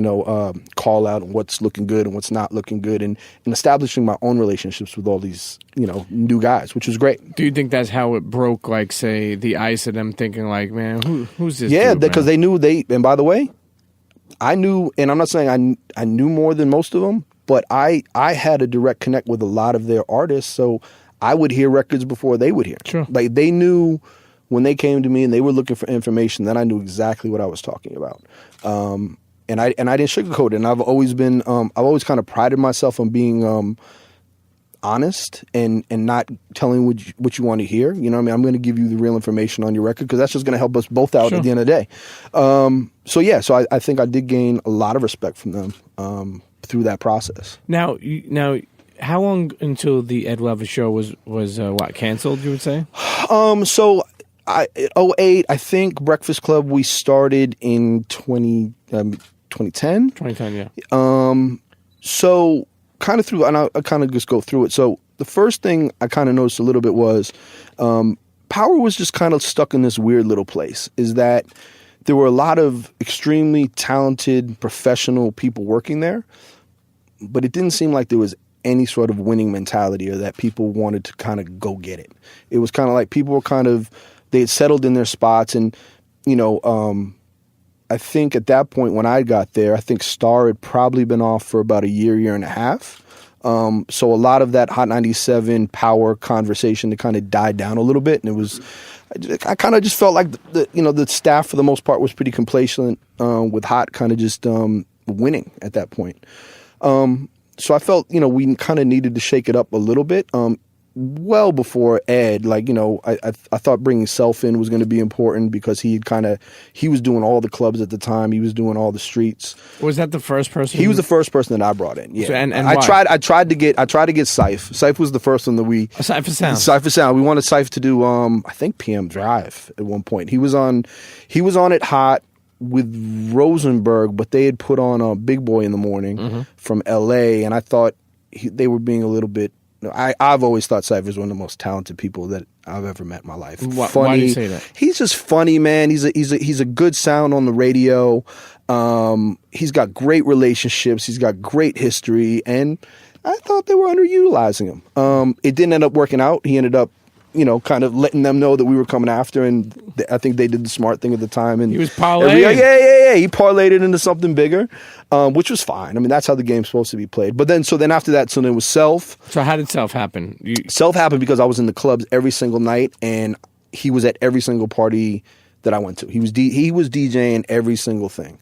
call out and what's looking good and what's not looking good, and establishing my own relationships with all these, new guys, which was great. Do you think that's how it broke, like, say, the ice of them thinking like, man, who's this Yeah, dude, because man? they knew and by the way, I knew, and I'm not saying I knew more than most of them, but I had a direct connect with a lot of their artists, so I would hear records before they would hear. Sure. Like, they knew when they came to me and they were looking for information, then I knew exactly what I was talking about. And I didn't sugarcoat it. And I've always been, I've always kind of prided myself on being honest and not telling what you want to hear. You know what I mean? I'm going to give you the real information on your record, because that's just going to help us both out at the end of the day. So I think I did gain a lot of respect from them through that process. Now, how long until the Ed Lover show was canceled, you would say? So 2008, I think Breakfast Club, we started in 2010. 2010, yeah. So kind of through, and I'll kind of just go through it. So the first thing I kind of noticed a little bit was Power was just kind of stuck in this weird little place, is that there were a lot of extremely talented professional people working there, but it didn't seem like there was any sort of winning mentality, or that people wanted to kind of go get it. It was kind of like people were they had settled in their spots, and, I think at that point when I got there, I think Star had probably been off for about a year and a half. So a lot of that Hot 97 power conversation that kind of died down a little bit, and it was, I kind of just felt like the staff for the most part was pretty complacent with Hot kind of just winning at that point. So I felt we kind of needed to shake it up a little bit. Well before Ed, I thought bringing Self in was going to be important because he was doing all the clubs at the time. He was doing all the streets. Was that the first person? He was the first person that I brought in. Yeah, so, and I why? tried to get Syph. Syph was the first one that we. Cypher Sound. Cypher Sound. We wanted Syph to do I think PM Drive at one point. He was on it Hot with Rosenberg, but they had put on a Big Boy in the Morning from LA, and I thought they were being a little bit. I've always thought Cypher's one of the most talented people that I've ever met in my life. Why do you say that? He's just funny, man. He's a good sound on the radio. He's got great relationships. He's got great history, and I thought they were underutilizing him. It didn't end up working out. He ended up, kind of letting them know that we were coming after, and I think they did the smart thing at the time. And he was parlaying. Yeah. He parlayed it into something bigger, which was fine. I mean, that's how the game's supposed to be played. But then after that, then it was Self. So how did Self happen? Self happened because I was in the clubs every single night, and he was at every single party that I went to. He was DJing every single thing.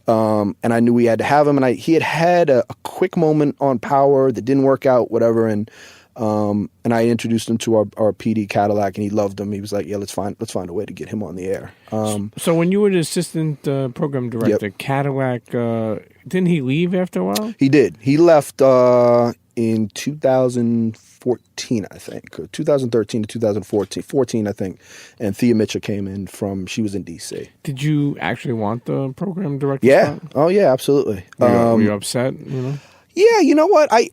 And I knew we had to have him, and he had a quick moment on Power that didn't work out, whatever, and I introduced him to our PD Cadillac, and he loved him. He was like, "Yeah, let's find a way to get him on the air." So when you were the assistant program director, Cadillac, didn't he leave after a while? He did. He left in 2014, I think, or 2013 to 2014, I think. And Thea Mitchell came in she was in DC. Did you actually want the program director? Yeah. spot? Oh, yeah, absolutely. Were you upset? Yeah, you know what? I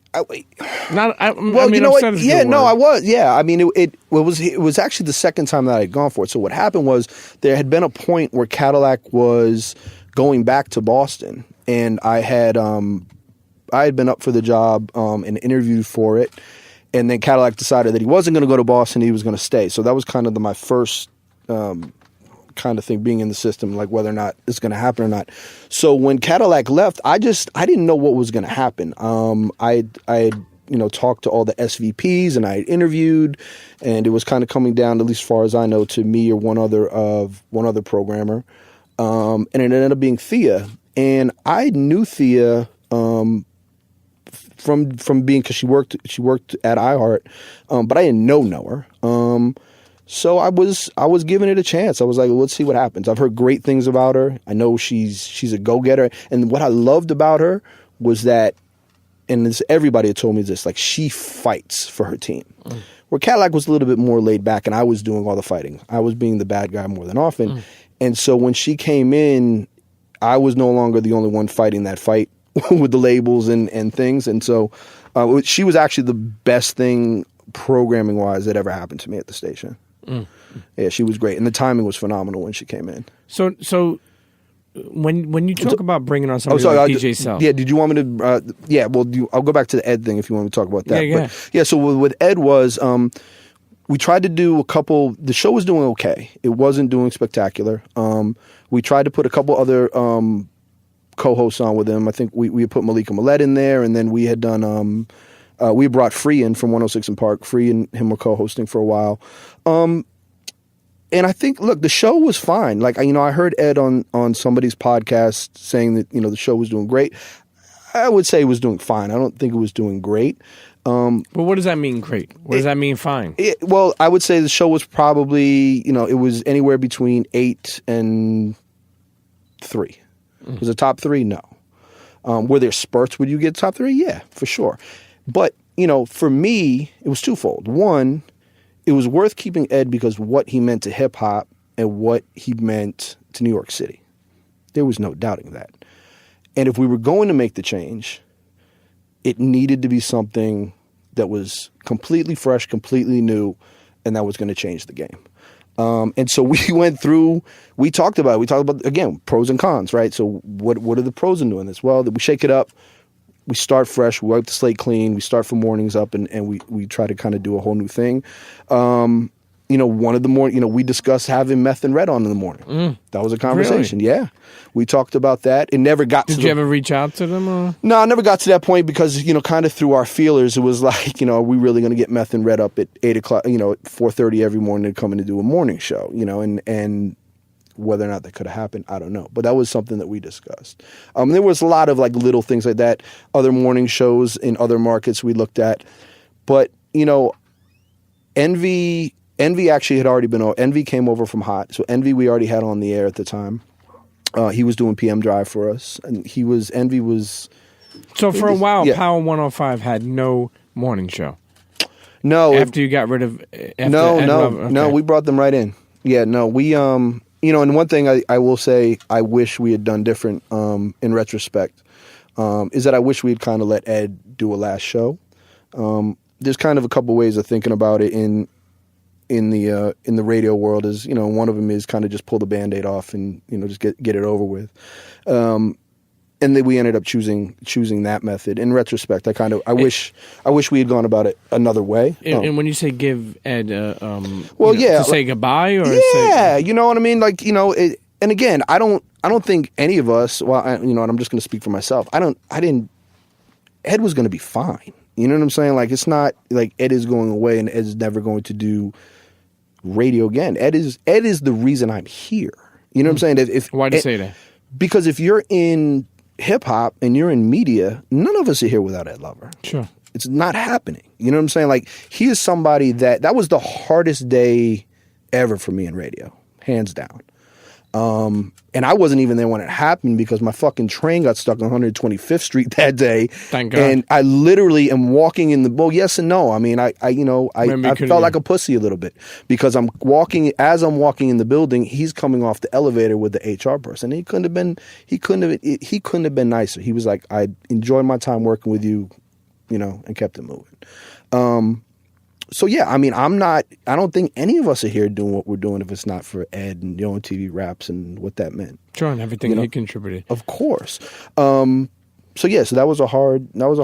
was. Yeah, I mean, it was actually the second time that I had gone for it. So what happened was there had been a point where Cadillac was going back to Boston, and I had been up for the job and interviewed for it, and then Cadillac decided that he wasn't going to go to Boston; he was going to stay. So that was kind of my first kind of thing being in the system, like whether or not it's going to happen or not. So when Cadillac left, I didn't know what was going to happen. I talked to all the SVPs, and I interviewed, and it was kind of coming down, at least as far as I know, to me or one other programmer, and it ended up being Thea. And I knew Thea from being, because she worked at iHeart, but I didn't know her. So I was giving it a chance. I was like, well, let's see what happens. I've heard great things about her. I know she's a go-getter. And what I loved about her was that, and everybody had told me this, like, she fights for her team. Where Cadillac was a little bit more laid back, and I was doing all the fighting. I was being the bad guy more than often. And so when she came in, I was no longer the only one fighting that fight with the labels and things. And so she was actually the best thing programming-wise that ever happened to me at the station. Yeah, she was great, and the timing was phenomenal when she came in. So when you talk about bringing on somebody like DJ Self, did you want me to? I'll go back to the Ed thing if you want to talk about that. Yeah. So with Ed was, we tried to do a couple. The show was doing okay. It wasn't doing spectacular. We tried to put a couple other co-hosts on with him. I think we put Malika Millette in there, and then we had done. We brought Free in from 106 and Park. Free and him were co-hosting for a while. And I think, look, the show was fine. Like, I heard Ed on somebody's podcast saying that, the show was doing great. I would say it was doing fine. I don't think it was doing great. Well, what does that mean, great? What does that mean, fine? Well, I would say the show was probably, it was anywhere between 8 and 3. Was it top 3? No. Were there spurts? Would you get top 3? Yeah, for sure. But, for me, it was twofold. One, it was worth keeping Ed because what he meant to hip-hop and what he meant to New York City. There was no doubting that. And if we were going to make the change, it needed to be something that was completely fresh, completely new, and that was going to change the game. And so we went through, we talked about, again, pros and cons, right? So what are the pros in doing this? Well, we shake it up. We start fresh, we wipe the slate clean, we start from mornings up, and we try to kind of do a whole new thing. one of the morning, we discussed having meth and red on in the morning. That was a conversation. Really? Yeah. We talked about that. It never got to Did you ever reach out to them? Or? No, I never got to that point because, kind of through our feelers, it was like, are we really going to get meth and red up at 8 o'clock, at 4:30 every morning to come in to do a morning show, and whether or not that could have happened, I don't know. But that was something that we discussed. There was a lot of like little things like that, other morning shows in other markets we looked at. But, Envy actually had already been, Envy came over from Hot. So Envy we already had on the air at the time. He was doing PM Drive for us, and Envy was. So for a while, yeah. Power 105 had no morning show. No, after you got rid of. No, we brought them right in. Yeah, no, we and one thing I will say I wish we had done different in retrospect is that I wish we had kind of let Ed do a last show. There's kind of a couple ways of thinking about it in the radio world. Is one of them is kind of just pull the Band-Aid off and just get it over with, and then we ended up choosing that method. In retrospect, I wish we had gone about it another way. And when you say give Ed, to say goodbye or you know what I mean, like and again, I don't think any of us. Well, and I'm just going to speak for myself. Ed was going to be fine. You know what I'm saying? Like, it's not like Ed is going away and Ed is never going to do radio again. Ed is the reason I'm here. You know what I'm saying? Why do you say that? Because if you're in hip hop and you're in media, none of us are here without Ed Lover. Sure. It's not happening. You know what I'm saying? Like, he is somebody that was the hardest day ever for me in radio, hands down. And I wasn't even there when it happened because my fucking train got stuck on 125th Street that day. Thank God. And I literally am walking in the, well, yes and no. I mean, I felt like a pussy a little bit because as I'm walking in the building, he's coming off the elevator with the HR person. He couldn't have been nicer. He was like, I enjoyed my time working with you, and kept it moving. So yeah, I mean, I don't think any of us are here doing what we're doing if it's not for Ed and on TV Raps and what that meant. Sure, and everything he contributed. Of course. So that was a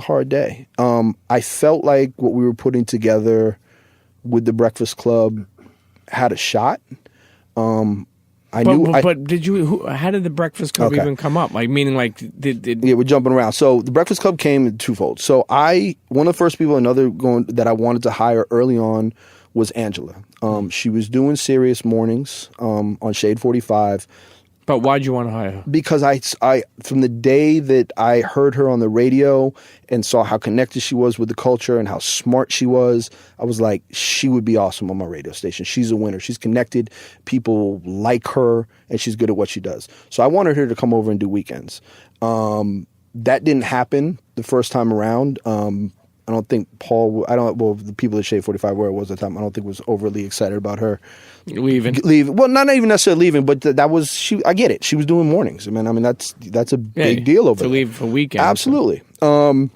hard day. I felt like what we were putting together with the Breakfast Club had a shot. But did you? How did the Breakfast Club even come up? Like, meaning, like, yeah, we're jumping around. So the Breakfast Club came in twofold. So one of the first people that I wanted to hire early on was Angela. She was doing Serious Mornings on Shade 45. But why'd you want to hire her? Because I from the day that I heard her on the radio and saw how connected she was with the culture and how smart she was, I was like, she would be awesome on my radio station. She's a winner. She's connected. People like her, and she's good at what she does. So I wanted her to come over and do weekends. That didn't happen the first time around. I don't think the people at Shade 45 where it was at the time, I don't think was overly excited about her leaving. Well, not even necessarily leaving, but that was I get it. She was doing mornings. I mean that's a big deal over to leave for weekends. Absolutely. And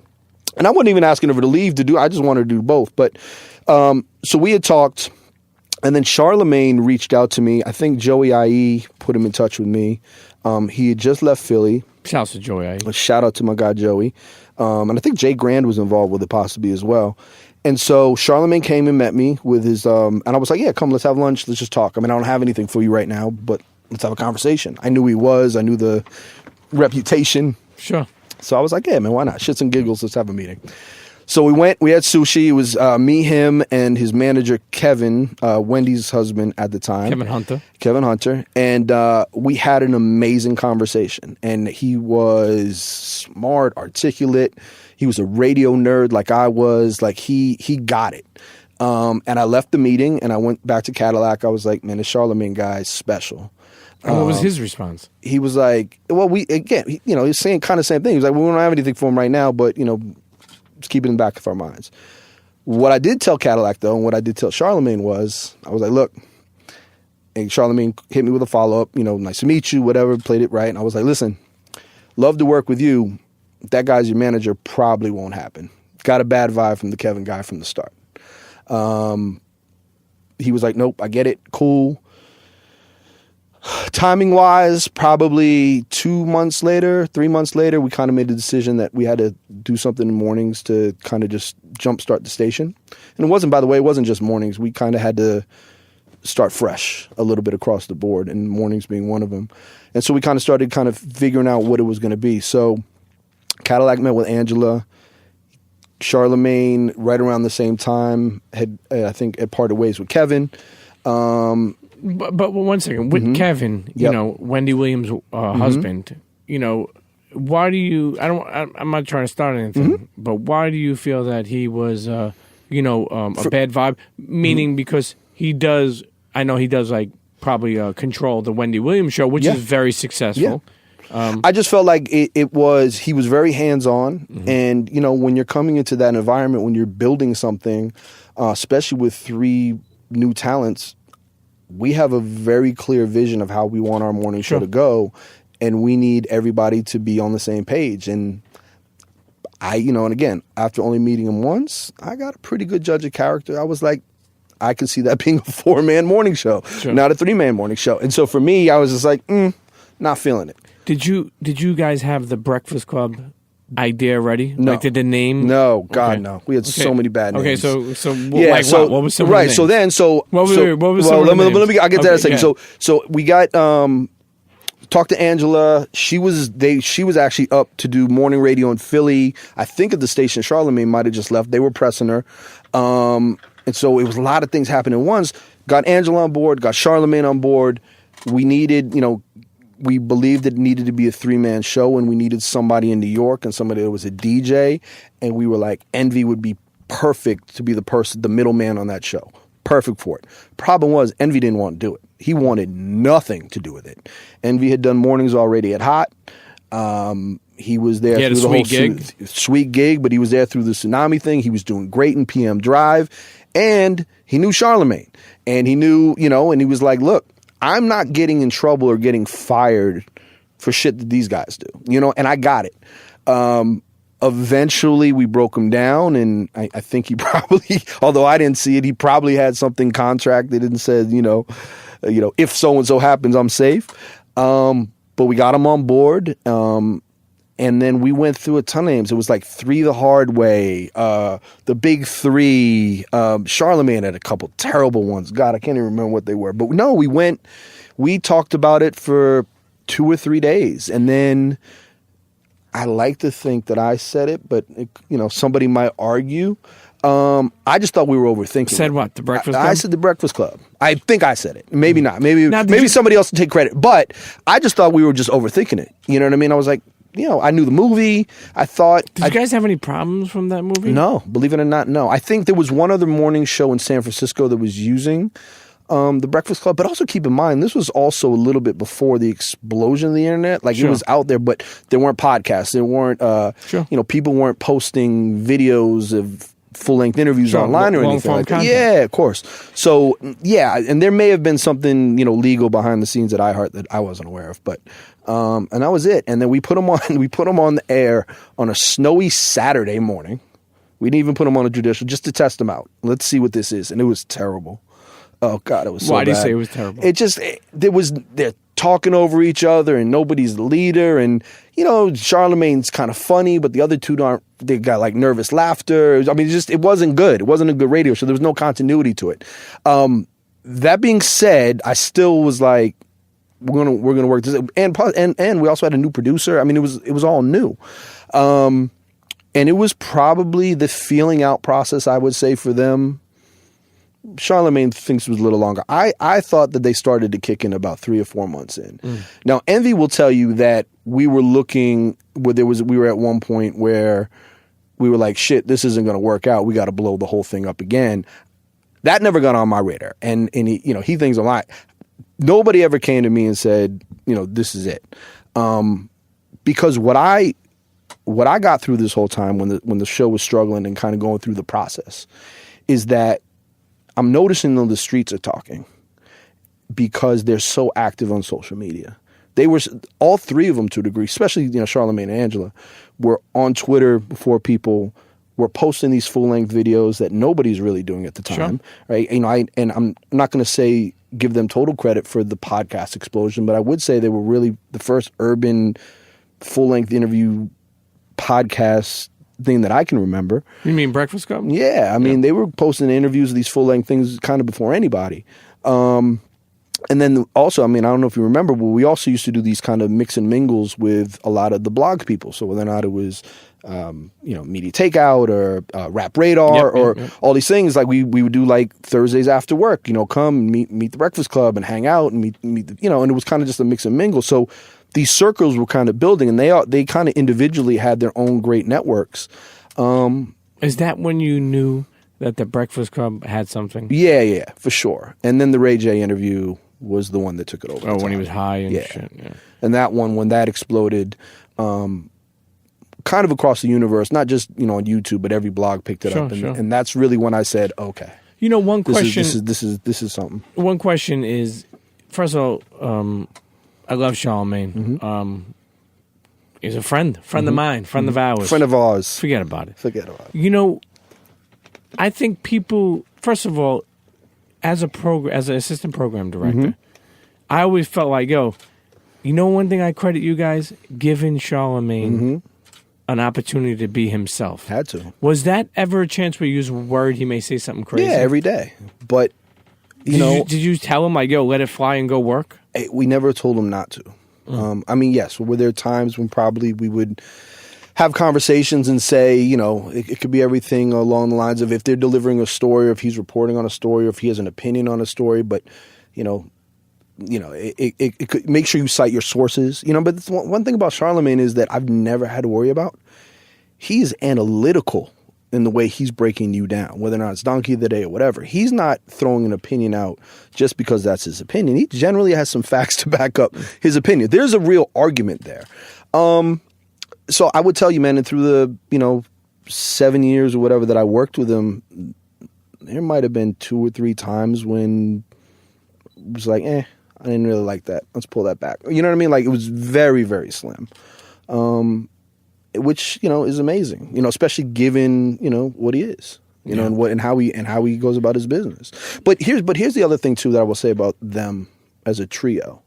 I wasn't even asking her to leave to do. I just wanted to do both. But so we had talked, and then Charlemagne reached out to me. I think Joey IE put him in touch with me. He had just left Philly. Shout out to Joey IE. Shout out to my guy Joey. And I think Jay Grand was involved with it possibly as well. And so Charlemagne came and met me with his, and I was like, yeah, come, let's have lunch. Let's just talk. I mean, I don't have anything for you right now, but let's have a conversation. I knew he was. I knew the reputation. Sure. So I was like, yeah, man, why not? Shits and giggles. Let's have a meeting. So we went, we had sushi. It was me, him, and his manager, Kevin, Wendy's husband at the time. Kevin Hunter. And we had an amazing conversation. And he was smart, articulate. He was a radio nerd like I was. Like, he got it. And I left the meeting, and I went back to Cadillac. I was like, man, this Charlemagne guy is special. And what was his response? He was like, well, he's saying kind of the same thing. He was like, we don't have anything for him right now, but, just keep it in the back of our minds. What I did tell Cadillac, though, and what I did tell Charlemagne was, I was like, look, and Charlemagne hit me with a follow-up, nice to meet you, whatever, played it right. And I was like, listen, love to work with you. If that guy's your manager, probably won't happen. Got a bad vibe from the Kevin guy from the start. He was like, nope, I get it, cool. Timing-wise, probably 3 months later, we kind of made the decision that we had to do something in mornings to kind of just jumpstart the station. And it wasn't, by the way, it wasn't just mornings. We kind of had to start fresh a little bit across the board, and mornings being one of them. And so we kind of started figuring out what it was going to be. So Cadillac met with Angela. Charlemagne, right around the same time, had parted ways with Kevin. But one second, with Kevin, you know, Wendy Williams' husband, you know, why do you? I'm not trying to start anything, but why do you feel that he was, a bad vibe? Meaning because he does. I know he does probably control the Wendy Williams show, which is very successful. Yeah. I just felt like he was very hands-on, and you know, when you're coming into that environment, when you're building something, especially with 3 new talents, we have a very clear vision of how we want our morning show to go, and we need everybody to be on the same page. And and again, after only meeting him once, I got a pretty good judge of character. I was like, I could see that being a 4-man morning show, not a 3-man morning show. And so for me, I was just like, not feeling it. Did you guys have the Breakfast Club idea ready? No. Like, did the name? No, God, no. We had so many bad names. Okay, what was some of the names? So then, what was let me I'll get to that in a second. Yeah. So we got talked to Angela. She was actually up to do morning radio in Philly. I think at the station Charlemagne might have just left. They were pressing her. And so it was a lot of things happening at once. Got Angela on board, got Charlemagne on board. We needed, we believed it needed to be a 3-man show, and we needed somebody in New York and somebody that was a DJ. And we were like, Envy would be perfect to be the middleman on that show. Perfect for it. Problem was, Envy didn't want to do it. He wanted nothing to do with it. Envy had done mornings already at Hot. He was there through the whole sweet gig, but he was there through the Tsunami thing. He was doing great in PM Drive, and he knew Charlemagne, and he knew, and he was like, look, I'm not getting in trouble or getting fired for shit that these guys do, and I got it. Eventually we broke him down, and I think he probably, although I didn't see it, he probably had something contracted and said, if so-and-so happens, I'm safe. But we got him on board. And then we went through a ton of names. It was like 3 the Hard Way, the Big 3. Charlemagne had a couple terrible ones. God, I can't even remember what they were. But no, we talked about it for 2 or 3 days. And then I like to think that I said it, but somebody might argue. I just thought we were overthinking. Said what? The Breakfast Club? I said the Breakfast Club. I think I said it. Maybe not. Maybe somebody else will take credit. But I just thought we were just overthinking it. You know what I mean? I was like, I knew the movie. I thought... Did you guys have any problems from that movie? No. Believe it or not, no. I think there was one other morning show in San Francisco that was using the Breakfast Club. But also keep in mind, this was also a little bit before the explosion of the internet. Like, it was out there, but there weren't podcasts. There weren't... people weren't posting videos of full-length interviews online or anything like that. Yeah, of course. So, and there may have been something, legal behind the scenes at iHeart that I wasn't aware of, but... and that was it. And then we put him on the air on a snowy Saturday morning. We didn't even put him on a judicial just to test him out. Let's see what this is. And it was terrible. Oh God, it was so bad. Why do you say it was terrible? They're talking over each other, and nobody's the leader. And Charlemagne's kind of funny, but the other 2 they got like nervous laughter. I mean, it wasn't good. It wasn't a good radio show. There was no continuity to it. That being said, I still was like, we're gonna work this, and we also had a new producer. I mean, it was all new, and it was probably the feeling out process, I would say, for them. Charlemagne thinks it was a little longer. I thought that they started to kick in about 3 or 4 months in. Now, Envy will tell you that we were at one point where we were like, shit, this isn't going to work out. We got to blow the whole thing up again. That never got on my radar, and he thinks a lot. Nobody ever came to me and said, this is it. Because what I got through this whole time when the show was struggling and kind of going through the process is that I'm noticing that the streets are talking because they're so active on social media. They were, all 3 of them to a degree, especially, Charlemagne and Angela, were on Twitter before people were posting these full-length videos that nobody's really doing at the time. Right? And I'm not going to say give them total credit for the podcast explosion, but I would say they were really the first urban full-length interview podcast thing that I can remember. You mean Breakfast Club? Yeah. I mean, they were posting interviews of these full-length things kind of before anybody. And then also, I mean, I don't know if you remember, but we also used to do these kind of mix and mingles with a lot of the blog people. So whether or not it was, Media Takeout or Rap Radar all these things, like we would do like Thursdays after work, come meet the Breakfast Club and hang out and meet the, and it was kind of just a mix and mingle. So these circles were kind of building, and they kind of individually had their own great networks. Is that when you knew that the Breakfast Club had something? Yeah, for sure. And then the Ray J interview was the one that took it over. Oh, when he was high and shit. Yeah. And that one, when that exploded, kind of across the universe, not just on YouTube, but every blog picked it up, and that's really when I said, okay. One question. This is something. One question is, first of all, I love Charlemagne. Mm-hmm. He's a friend of mine, friend of ours, friend of ours. Forget about it. I think people, first of all, as an assistant program director, I always felt like, one thing I credit you guys, giving Charlemagne an opportunity to be himself. Had to. Was that ever a chance where you was worried he may say something crazy? Yeah, every day. But, did you tell him, like, let it fly and go work? We never told him not to. I mean, yes, were there times when probably we would have conversations and say, it could be everything along the lines of if they're delivering a story, or if he's reporting on a story, or if he has an opinion on a story. But, it could make sure you cite your sources. But one thing about Charlemagne is that I've never had to worry about. He's analytical in the way he's breaking you down, whether or not it's Donkey of the Day or whatever. He's not throwing an opinion out just because that's his opinion. He generally has some facts to back up his opinion. There's a real argument there. So I would tell you, man, and through the, 7 years or whatever that I worked with him, there might have been 2 or 3 times when it was like, I didn't really like that. Let's pull that back. You know what I mean? Like, it was very, very slim. Which, is amazing, especially given, what he is, and how he goes about his business. But here's the other thing too that I will say about them as a trio,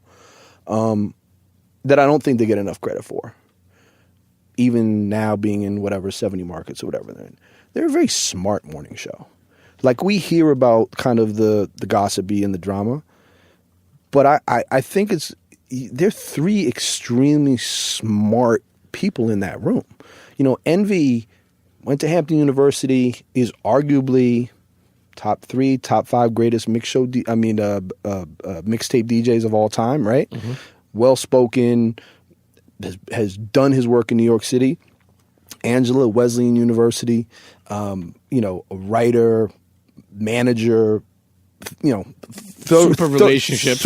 that I don't think they get enough credit for. Even now being in whatever 70 markets or whatever they're a very smart morning show. Like, we hear about kind of the gossipy and the drama, but I think they're 3 extremely smart people in that room. Envy went to Hampton University, is arguably top 3, top 5 greatest mixtape DJs of all time, right? Mm-hmm. Well-spoken, has done his work in New York City. Angela, Wesleyan University, a writer, manager, super relationships,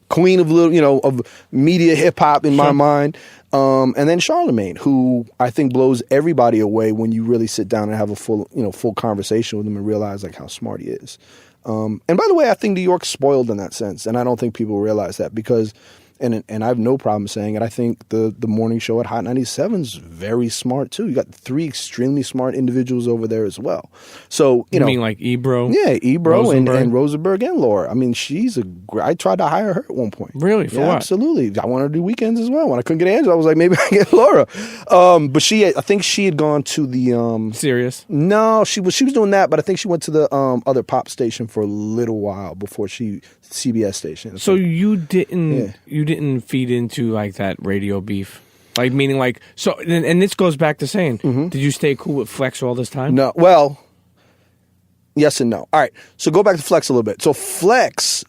queen of of media hip hop in my mind. And then Charlemagne, who I think blows everybody away when you really sit down and have a full conversation with him and realize like how smart he is. And by the way, I think New York's spoiled in that sense, and I don't think people realize that because. And I have no problem saying it. I think the morning show at Hot 97 is very smart too. You got 3 extremely smart individuals over there as well. So you mean like Ebro? Yeah, Ebro and Rosenberg and Laura. I mean, I tried to hire her at one point. Really? For what? Absolutely. I wanted to do weekends as well. When I couldn't get Angela, I was like, maybe I can get Laura. But I think she had gone to the Sirius. No, she was doing that, but I think she went to the other pop station for a little while before CBS station. So you didn't feed into like that radio beef, like meaning like so. And this goes back to saying, did you stay cool with Flex all this time? No. Well, yes and no. All right. So go back to Flex a little bit. So Flex,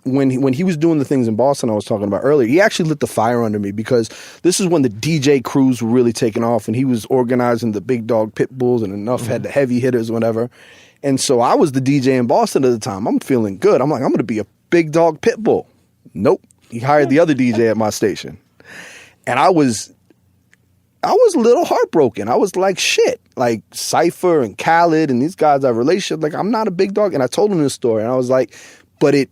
when he was doing the things in Boston I was talking about earlier, he actually lit the fire under me because this is when the DJ crews were really taking off, and he was organizing the Big Dog Pit Bulls, and Enough had the heavy hitters, whatever. And so I was the DJ in Boston at the time. I'm feeling good. I'm like, I'm going to be a Big Dog Pit Bull. Nope. He hired the other DJ at my station. And I was a little heartbroken. I was like, shit. Like Cypher and Khaled and these guys I have relationships. Like, I'm not a Big Dog. And I told him this story. And I was like, but it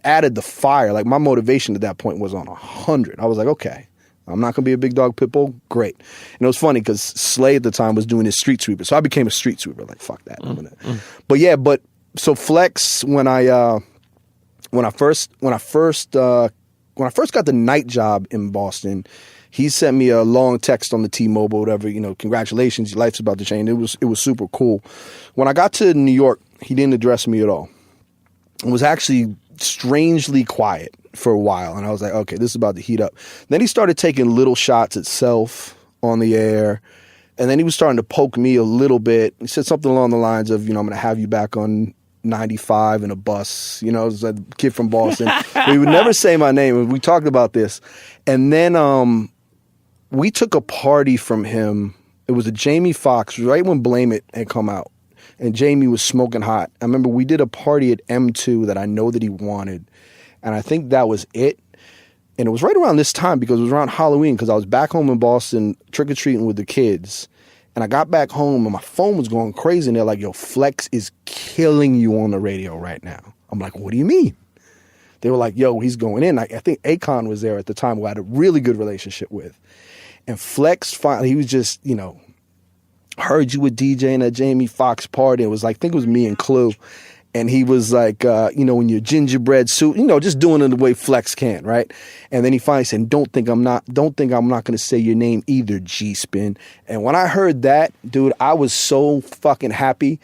added the fire. Like, my motivation at that point was on 100. I was like, okay, I'm not going to be a Big Dog Pit Bull. Great. And it was funny because Slay at the time was doing his street sweeper. So I became a street sweeper. Like, fuck that. But so Flex, when I first got the night job in Boston, he sent me a long text on the T-Mobile, whatever, congratulations, your life's about to change. It was super cool. When I got to New York, he didn't address me at all. was actually strangely quiet for a while. And I was like, okay, this is about to heat up. Then he started taking little shots at self on the air. And then he was starting to poke me a little bit. He said something along the lines of, I'm going to have you back on 95 in a bus. It was a kid from Boston. He would never say my name. We talked about this. And then we took a party from him. It was a Jamie Foxx, right when Blame It had come out. And Jamie was smoking hot. I remember we did a party at M2 that I know that he wanted. And I think that was it. And it was right around this time because it was around Halloween because I was back home in Boston trick-or-treating with the kids. And I got back home and my phone was going crazy. And they're like, yo, Flex is killing you on the radio right now. I'm like, what do you mean? They were like, yo, he's going in. I think Akon was there at the time who I had a really good relationship with. And Flex, finally, he was just, heard you were DJing at Jamie Foxx party. It was like, I think it was me and Clue. And he was like, in your gingerbread suit, just doing it the way Flex can, right? And then he finally said, don't think I'm not going to say your name either, Geespin. And when I heard that, dude, I was so fucking happy.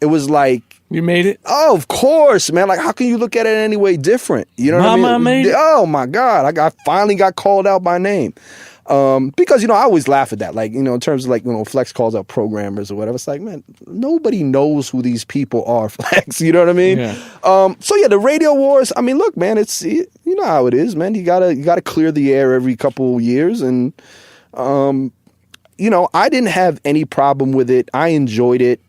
It was like, you made it? Oh, of course, man. Like, how can you look at it any way different? You know what I mean? Mama made it? Oh my God. I finally got called out by name. Because, I always laugh at that. Like, in terms of like, Flex calls out programmers or whatever. It's like, man, nobody knows who these people are, Flex. You know what I mean? Yeah. The radio wars, I mean, look, man, it's, you know how it is, man. You gotta clear the air every couple years. And, I didn't have any problem with it. I enjoyed it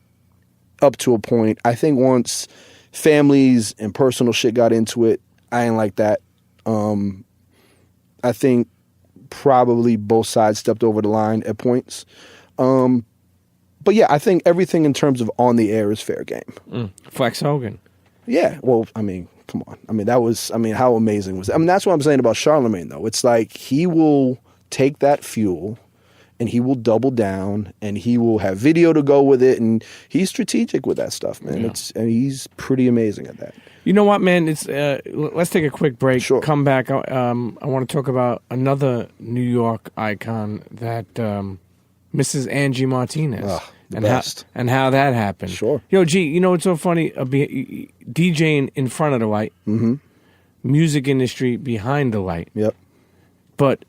up to a point. I think once families and personal shit got into it, I ain't like that. I think probably both sides stepped over the line at points. But yeah, I think everything in terms of on the air is fair game. Flex Hogan. Yeah, well, I mean, come on. I mean, how amazing was that? I mean, that's what I'm saying about Charlemagne, though. It's like he will take that fuel and he will double down and he will have video to go with it. And he's strategic with that stuff, man. Yeah. And he's pretty amazing at that. You know what, man? It's let's take a quick break. Sure. Come back. I want to talk about another New York icon that Mrs. Angie Martinez. The best. And how that happened. Sure. Yo, G, it's so funny DJing in front of the light, music industry behind the light. Yep. But,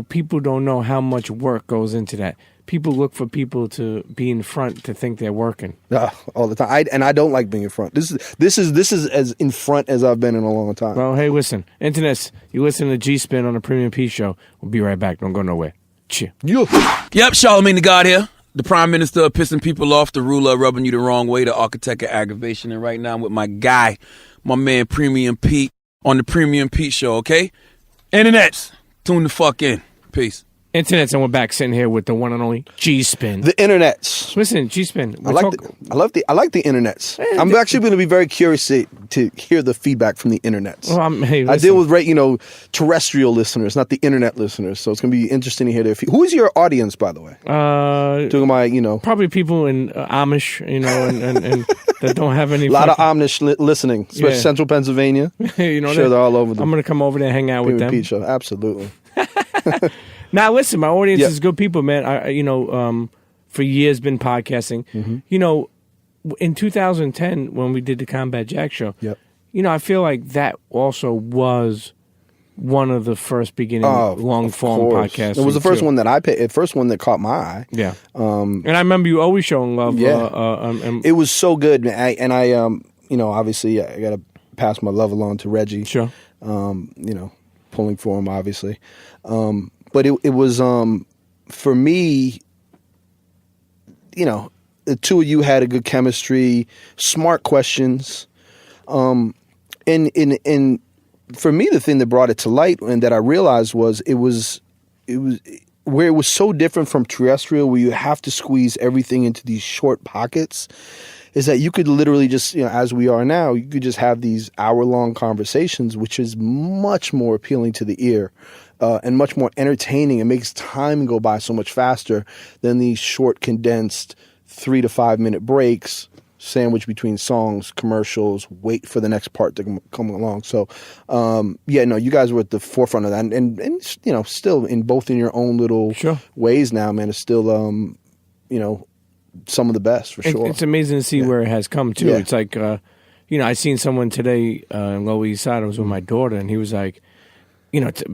people don't know how much work goes into that. People look for people to be in front to think they're working. All the time. I don't like being in front. This is as in front as I've been in a long time. Well, hey, listen. Internets, you listen to Geespin on the Premium P Show. We'll be right back. Don't go nowhere. Cheer. Yep, Charlemagne the God here. The Prime Minister of pissing people off, the ruler of rubbing you the wrong way, the architect of aggravation. And right now I'm with my guy, my man Premium Pete, on the Premium Pete Show, okay? Internets, tune the fuck in. Peace. Internets, and we're back sitting here with the one and only Geespin. The internets. Listen, Geespin. I like the internets. I'm actually going to be very curious to hear the feedback from the internets. Well, I deal with terrestrial listeners, not the internet listeners. So it's going to be interesting to hear their feedback. Who is your audience, by the way? Talking about probably people in Amish, and that don't have any. A lot of Amish listening, especially Central Pennsylvania. Sure, they're all over. I'm going to come over there and hang out with them. Pete Show, absolutely. Now, listen, my audience is good people, man. For years been podcasting. In 2010 when we did the Combat Jack show, I feel like that also was one of the first beginning long form podcasts. It was the first one that first one that caught my eye. Yeah, and I remember you always showing love. Yeah, it was so good, and I obviously I got to pass my love along to Reggie. Sure, pulling for him, obviously. But it was, for me, the two of you had a good chemistry, smart questions. And for me, the thing that brought it to light and that I realized was it was where it was so different from terrestrial, where you have to squeeze everything into these short pockets, is that you could literally just, as we are now, you could just have these hour-long conversations, which is much more appealing to the ear. And much more entertaining. It makes time go by so much faster than these short, condensed 3 to 5 minute breaks, sandwiched between songs, commercials, wait for the next part to come along. So, you guys were at the forefront of that. And still in your own little ways now, man, it's still, some of the best, for sure. It's amazing to see where it has come, too. Yeah. It's like, I seen someone today in Lower East Side. I was with my daughter, and he was like,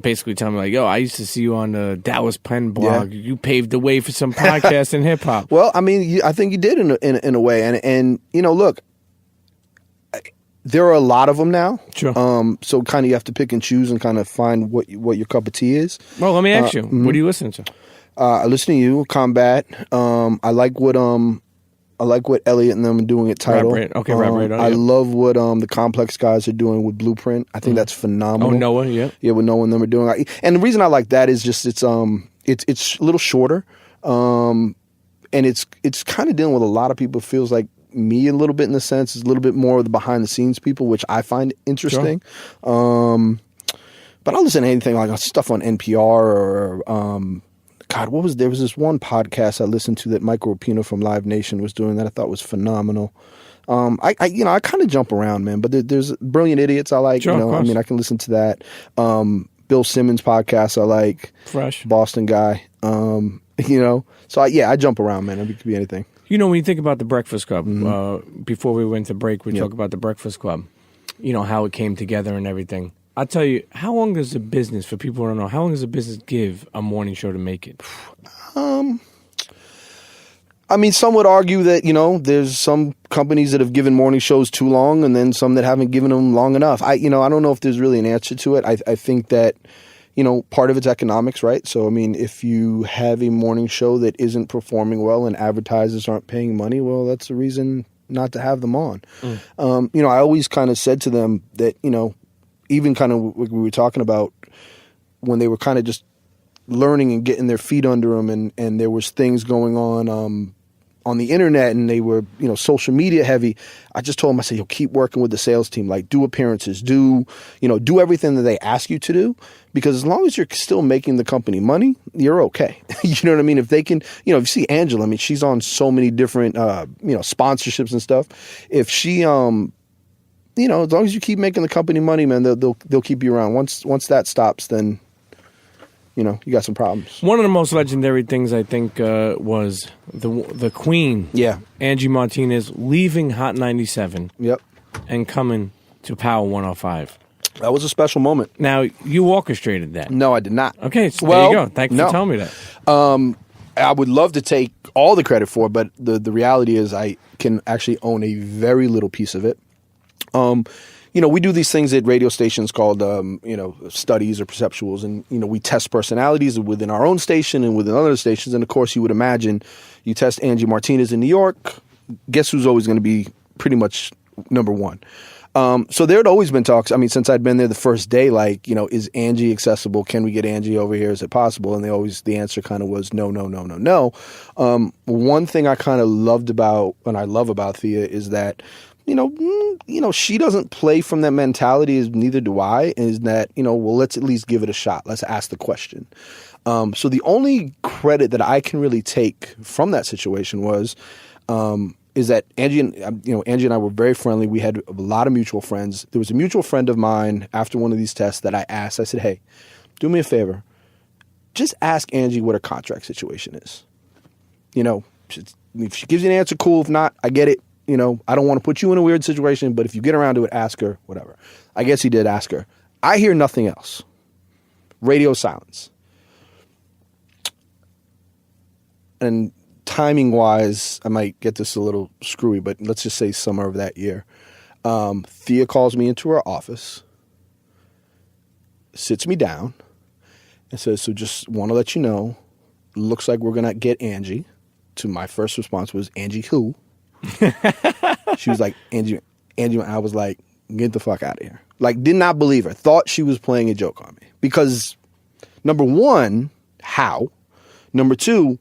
basically telling me like, yo, I used to see you on the Dallas Penn blog. Yeah. You paved the way for some podcasts in hip hop. Well, I mean, I think you did in a way, and look, there are a lot of them now. Sure. So kind of you have to pick and choose and kind of find what your cup of tea is. Well, let me ask you, what are you listening to? I listen to you, Combat. I like what Elliot and them are doing at Tidal. Rap Radar, I love what the Complex guys are doing with Blueprint. I think that's phenomenal. Oh, Noah, yeah. Yeah, what Noah and them are doing. And the reason I like that is just it's a little shorter. And it's kind of dealing with a lot of people. Feels like me a little bit in the sense. It's a little bit more of the behind the scenes people, which I find interesting. Sure. But I'll listen to anything like stuff on NPR or God, there was this one podcast I listened to that Mike Rapino from Live Nation was doing that I thought was phenomenal. I kind of jump around, man, but there's Brilliant Idiots I like. Sure, I mean, I can listen to that. Bill Simmons podcast I like. Fresh. Boston guy. So I jump around, man. It could be anything. When you think about the Breakfast Club, before we went to break, we talk about the Breakfast Club, how it came together and everything. I'll tell you, how long does a business, for people who don't know, how long does a business give a morning show to make it? I mean, some would argue that, there's some companies that have given morning shows too long and then some that haven't given them long enough. I don't know if there's really an answer to it. I think that, part of it's economics, right? So, I mean, if you have a morning show that isn't performing well and advertisers aren't paying money, well, that's a reason not to have them on. I always kind of said to them that, even kind of what we were talking about when they were kind of just learning and getting their feet under them and there was things going on the internet and they were, social media heavy. I just told them, I said, keep working with the sales team, like do appearances, do everything that they ask you to do, because as long as you're still making the company money, you're okay. You know what I mean? If they can, if you see Angela, I mean, she's on so many different, sponsorships and stuff. If she, as long as you keep making the company money, man, they'll keep you around. Once that stops, then you got some problems. One of the most legendary things I think was the Queen, Angie Martinez, leaving Hot 97, and coming to Power 105. That was a special moment. Now you orchestrated that. No, I did not. Okay, so there you go. Thank you for telling me that. I would love to take all the credit for it, but the reality is I can actually own a very little piece of it. We do these things at radio stations called, studies or perceptuals, and, we test personalities within our own station and within other stations. And of course, you would imagine you test Angie Martinez in New York. Guess who's always going to be pretty much number one? So there had always been talks. I mean, since I'd been there the first day, like, is Angie accessible? Can we get Angie over here? Is it possible? And the answer kind of was no, no, no, no, no. One thing I kind of loved about, and I love about Thea is that, she doesn't play from that mentality, as neither do I, is that, let's at least give it a shot. Let's ask the question. So the only credit that I can really take from that situation is that Angie and I were very friendly. We had a lot of mutual friends. There was a mutual friend of mine after one of these tests that I asked. I said, hey, do me a favor. Just ask Angie what her contract situation is. If she gives you an answer, cool. If not, I get it. I don't want to put you in a weird situation, but if you get around to it, ask her, whatever. I guess he did ask her. I hear nothing else. Radio silence. And timing-wise, I might get this a little screwy, but let's just say summer of that year. Thea calls me into her office, sits me down, and says, so just want to let you know, looks like we're going to get Angie. To my first response was, Angie who? She was like, Angie. I was like, get the fuck out of here. Like, did not believe her. Thought she was playing a joke on me. Because, number one, how? Number two,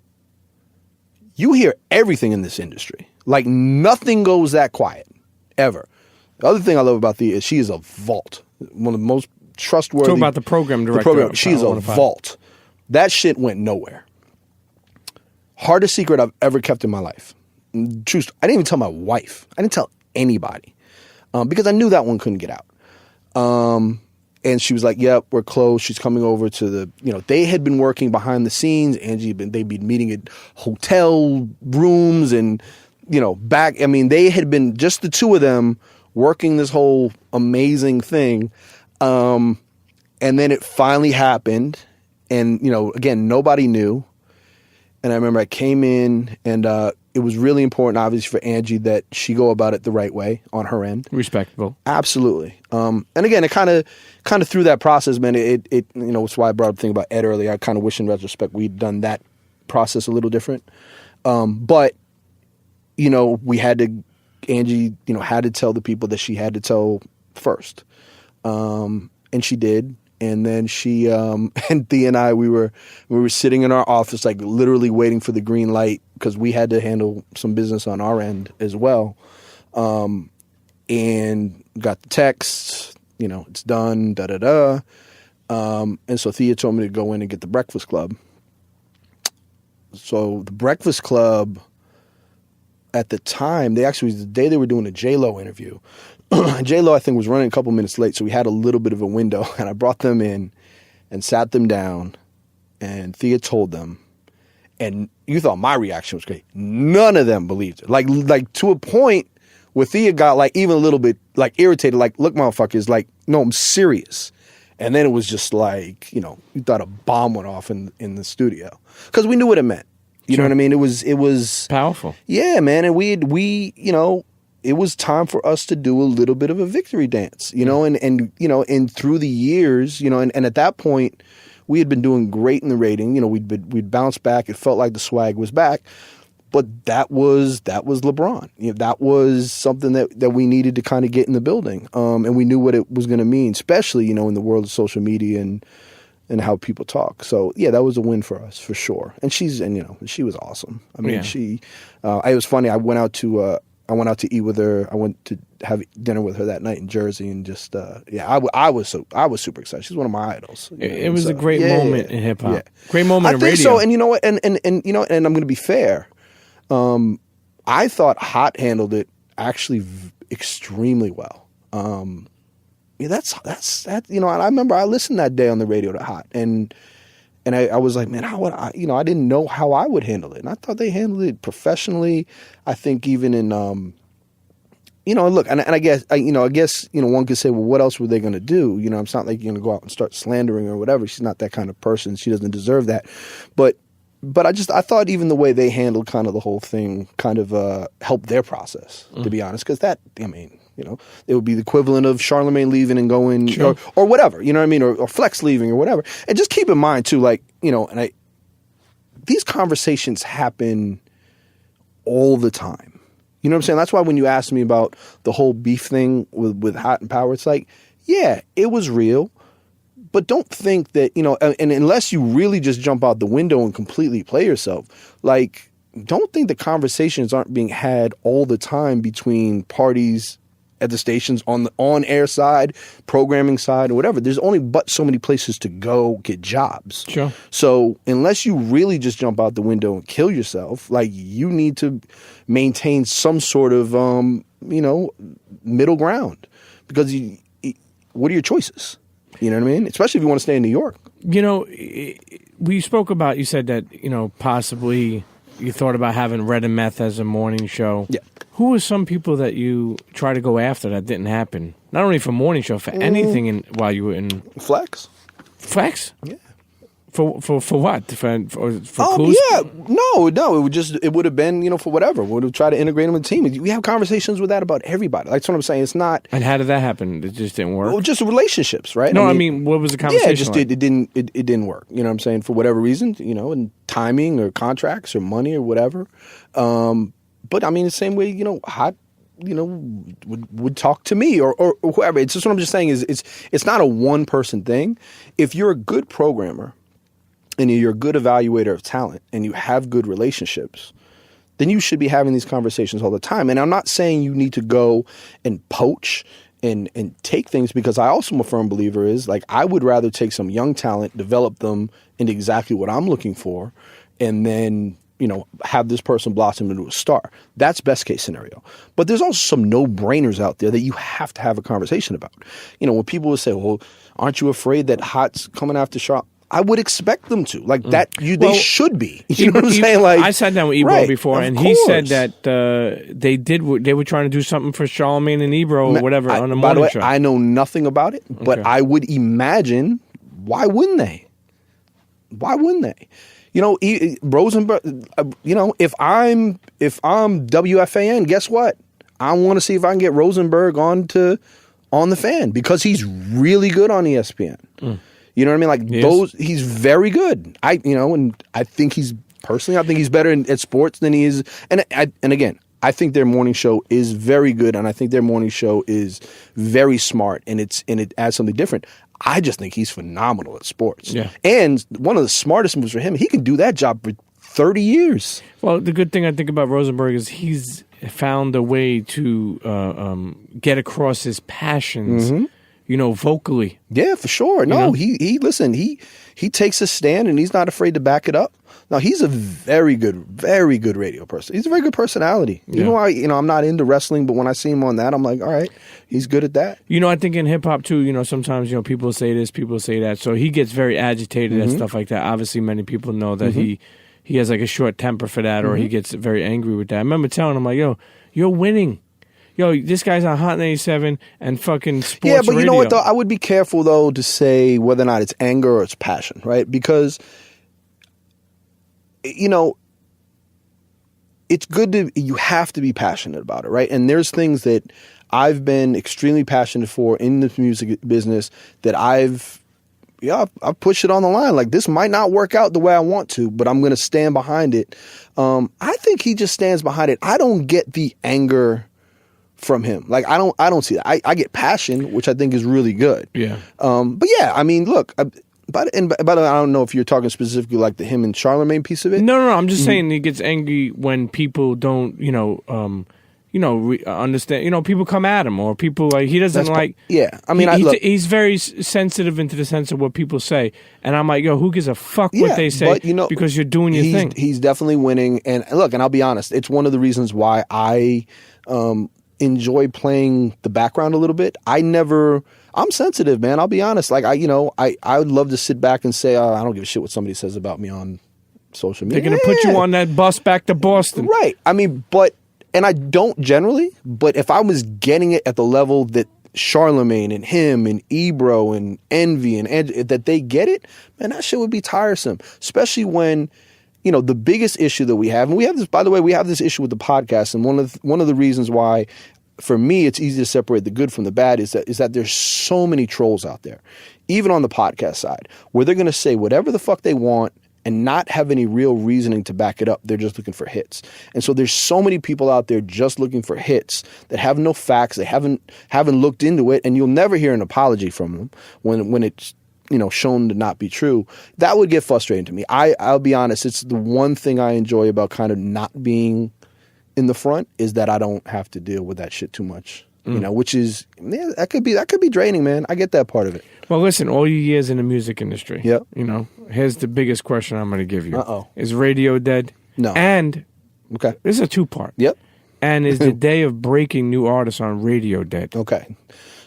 you hear everything in this industry. Like, nothing goes that quiet, ever. The other thing I love about Thea is she is a vault. One of the most trustworthy. Talk about the program director. She's a vault. That shit went nowhere. Hardest secret I've ever kept in my life. Truth, I didn't even tell my wife. I didn't tell anybody because I knew that one couldn't get out. And she was like, yep, we're close. She's coming over to the, they had been working behind the scenes. Angie, they'd been meeting at hotel rooms and, back. I mean, they had been, just the two of them working this whole amazing thing. And then it finally happened. And, again, nobody knew. And I remember I came in, and it was really important, obviously, for Angie that she go about it the right way on her end. Respectable. Absolutely. And again, it kind of through that process, man, it's why I brought up the thing about Ed earlier. I kind of wish in retrospect we'd done that process a little different. But, Angie, had to tell the people that she had to tell first. And she did. And then she, and Thea and I, we were sitting in our office, like literally waiting for the green light because we had to handle some business on our end as well. And got the text, it's done, da-da-da. And so Thea told me to go in and get the Breakfast Club. So the Breakfast Club, at the time, the day they were doing a J-Lo interview. J-Lo, I think, was running a couple minutes late, so we had a little bit of a window. And I brought them in and sat them down, and Thea told them. And you thought my reaction was great. None of them believed it. Like to a point where Thea got like even a little bit like irritated, like, look, motherfuckers, like, no, I'm serious. And then it was just like, you thought a bomb went off in the studio. Because we knew what it meant. You know what I mean? It was powerful. Yeah, man. And it was time for us to do a little bit of a victory dance, and through the years, and at that point, we had been doing great in the rating. We'd bounced back. It felt like the swag was back, but that was LeBron. That was something that we needed to kind of get in the building, and we knew what it was going to mean, especially in the world of social media and how people talk. So yeah, that was a win for us for sure. And she was awesome. I mean, it was funny. I went out to eat with her. I went to have dinner with her that night in Jersey, and just I was super excited. She's one of my idols. It was a great moment in hip hop. Yeah. Great moment in radio. I think so. And you know what? And I'm going to be fair. I thought Hot handled it actually extremely well. That's I remember I listened that day on the radio to Hot, and I was like, man, how would I didn't know how I would handle it. And I thought they handled it professionally. I think even in, look, and I guess one could say, well, what else were they going to do? It's not like you're going to go out and start slandering or whatever. She's not that kind of person. She doesn't deserve that. But I thought even the way they handled kind of the whole thing kind of helped their process, to be honest. Because it would be the equivalent of Charlemagne leaving and going, sure, or whatever, or Flex leaving or whatever. And just keep in mind too, these conversations happen all the time. You know what I'm saying? That's why when you asked me about the whole beef thing with Hot and Power, it's like, yeah, it was real, but don't think that, and unless you really just jump out the window and completely play yourself, don't think the conversations aren't being had all the time between parties at the stations on the on-air side, programming side, or whatever. There's only but so many places to go get jobs. Sure. So unless you really just jump out the window and kill yourself, you need to maintain some sort of, middle ground. Because what are your choices? You know what I mean? Especially if you want to stay in New York. We spoke about, you said that, possibly you thought about having Red and Meth as a morning show. Yeah. Who were some people that you tried to go after that didn't happen? Not only for morning show, for anything while you were in Flex. Flex? Yeah. For what? For clues? Yeah. No. It would have been, for whatever. We would have tried to integrate them in the team. We have conversations with that about everybody. That's what I'm saying. It's not. And how did that happen? It just didn't work. Well, just relationships, right? No, I mean, what was the conversation? Yeah, it just did. It didn't work. You know what I'm saying? For whatever reason, and timing or contracts or money or whatever. But I mean, the same way, Hot, would talk to me or whoever. It's just what I'm just saying is it's not a one person thing. If you're a good programmer and you're a good evaluator of talent and you have good relationships, then you should be having these conversations all the time. And I'm not saying you need to go and poach and take things, because I also am a firm believer is I would rather take some young talent, develop them into exactly what I'm looking for, and then have this person blossom into a star. That's best case scenario. But there's also some no-brainers out there that you have to have a conversation about. When people will say, well, aren't you afraid that Hot's coming after Charlotte? I would expect them to. Like that, they should be. You know what I'm Ebro, saying? Like I sat down with Ebro right, before, and he said that they were trying to do something for Charlemagne and Ebro or whatever on the morning by the way, show. I know nothing about it, but I would imagine, why wouldn't they? Why wouldn't they? You know, Rosenberg. You know, if I'm WFAN, guess what? I want to see if I can get Rosenberg on the Fan because he's really good on ESPN. You know what I mean? Like he's very good. I think he's better at sports than he is. And again, I think their morning show is very good, and I think their morning show is very smart, and it adds something different. I just think he's phenomenal at sports. Yeah. And one of the smartest moves for him, he can do that job for 30 years. Well, the good thing I think about Rosenberg is he's found a way to get across his passions, vocally. Yeah, for sure. No, he takes a stand and he's not afraid to back it up. Now, he's a very good radio person. He's a very good personality. Yeah. I'm not into wrestling, but when I see him on that, I'm like, all right, he's good at that. I think in hip hop too, sometimes, people say this, people say that. So he gets very agitated and stuff like that. Obviously, many people know that he has like a short temper for that, or he gets very angry with that. I remember telling him, like, yo, you're winning. Yo, this guy's on Hot 97 and fucking sports radio. Yeah, but you know what, though? I would be careful, though, to say whether or not it's anger or it's passion, right? Because it's good you have to be passionate about it, right? And there's things that I've been extremely passionate for in the music business that I've pushed it on the line. Like, this might not work out the way I want to, but I'm going to stand behind it. I think he just stands behind it. I don't get the anger from him. Like, I don't see that. I get passion, which I think is really good. Yeah. But yeah, I mean, look, But I don't know if you're talking specifically like the him and Charlemagne piece of it. No. I'm just saying he gets angry when people don't, understand. People come at him, or people like he doesn't like. Yeah, I mean, he's very sensitive into the sense of what people say, and I'm like, yo, who gives a fuck what they say? But, because you're doing your thing. He's definitely winning, and look, and I'll be honest, it's one of the reasons why I enjoy playing the background a little bit. I'm sensitive, man. I'll be honest. Like, I would love to sit back and say, I don't give a shit what somebody says about me on social media. They're going to put you on that bus back to Boston. Right. I mean, and I don't generally, but if I was getting it at the level that Charlemagne and him and Ebro and Envy and that they get it, man, that shit would be tiresome. Especially when, the biggest issue that we have, and we have this, by the way, we have this issue with the podcast, and one of the reasons why, for me, it's easy to separate the good from the bad is that there's so many trolls out there, even on the podcast side, where they're going to say whatever the fuck they want and not have any real reasoning to back it up. They're just looking for hits. And so there's so many people out there just looking for hits that have no facts. They haven't looked into it, and you'll never hear an apology from them when it's shown to not be true. That would get frustrating to me. I'll be honest, it's the one thing I enjoy about kind of not being in the front is that I don't have to deal with that shit too much, which is, that could be draining, man. I get that part of it. Well, listen, all your years in the music industry, yep. Here's the biggest question I'm going to give you. Uh-oh. Is radio dead? No. And okay, this is a two-part. Yep. And is the day of breaking new artists on radio dead? Okay.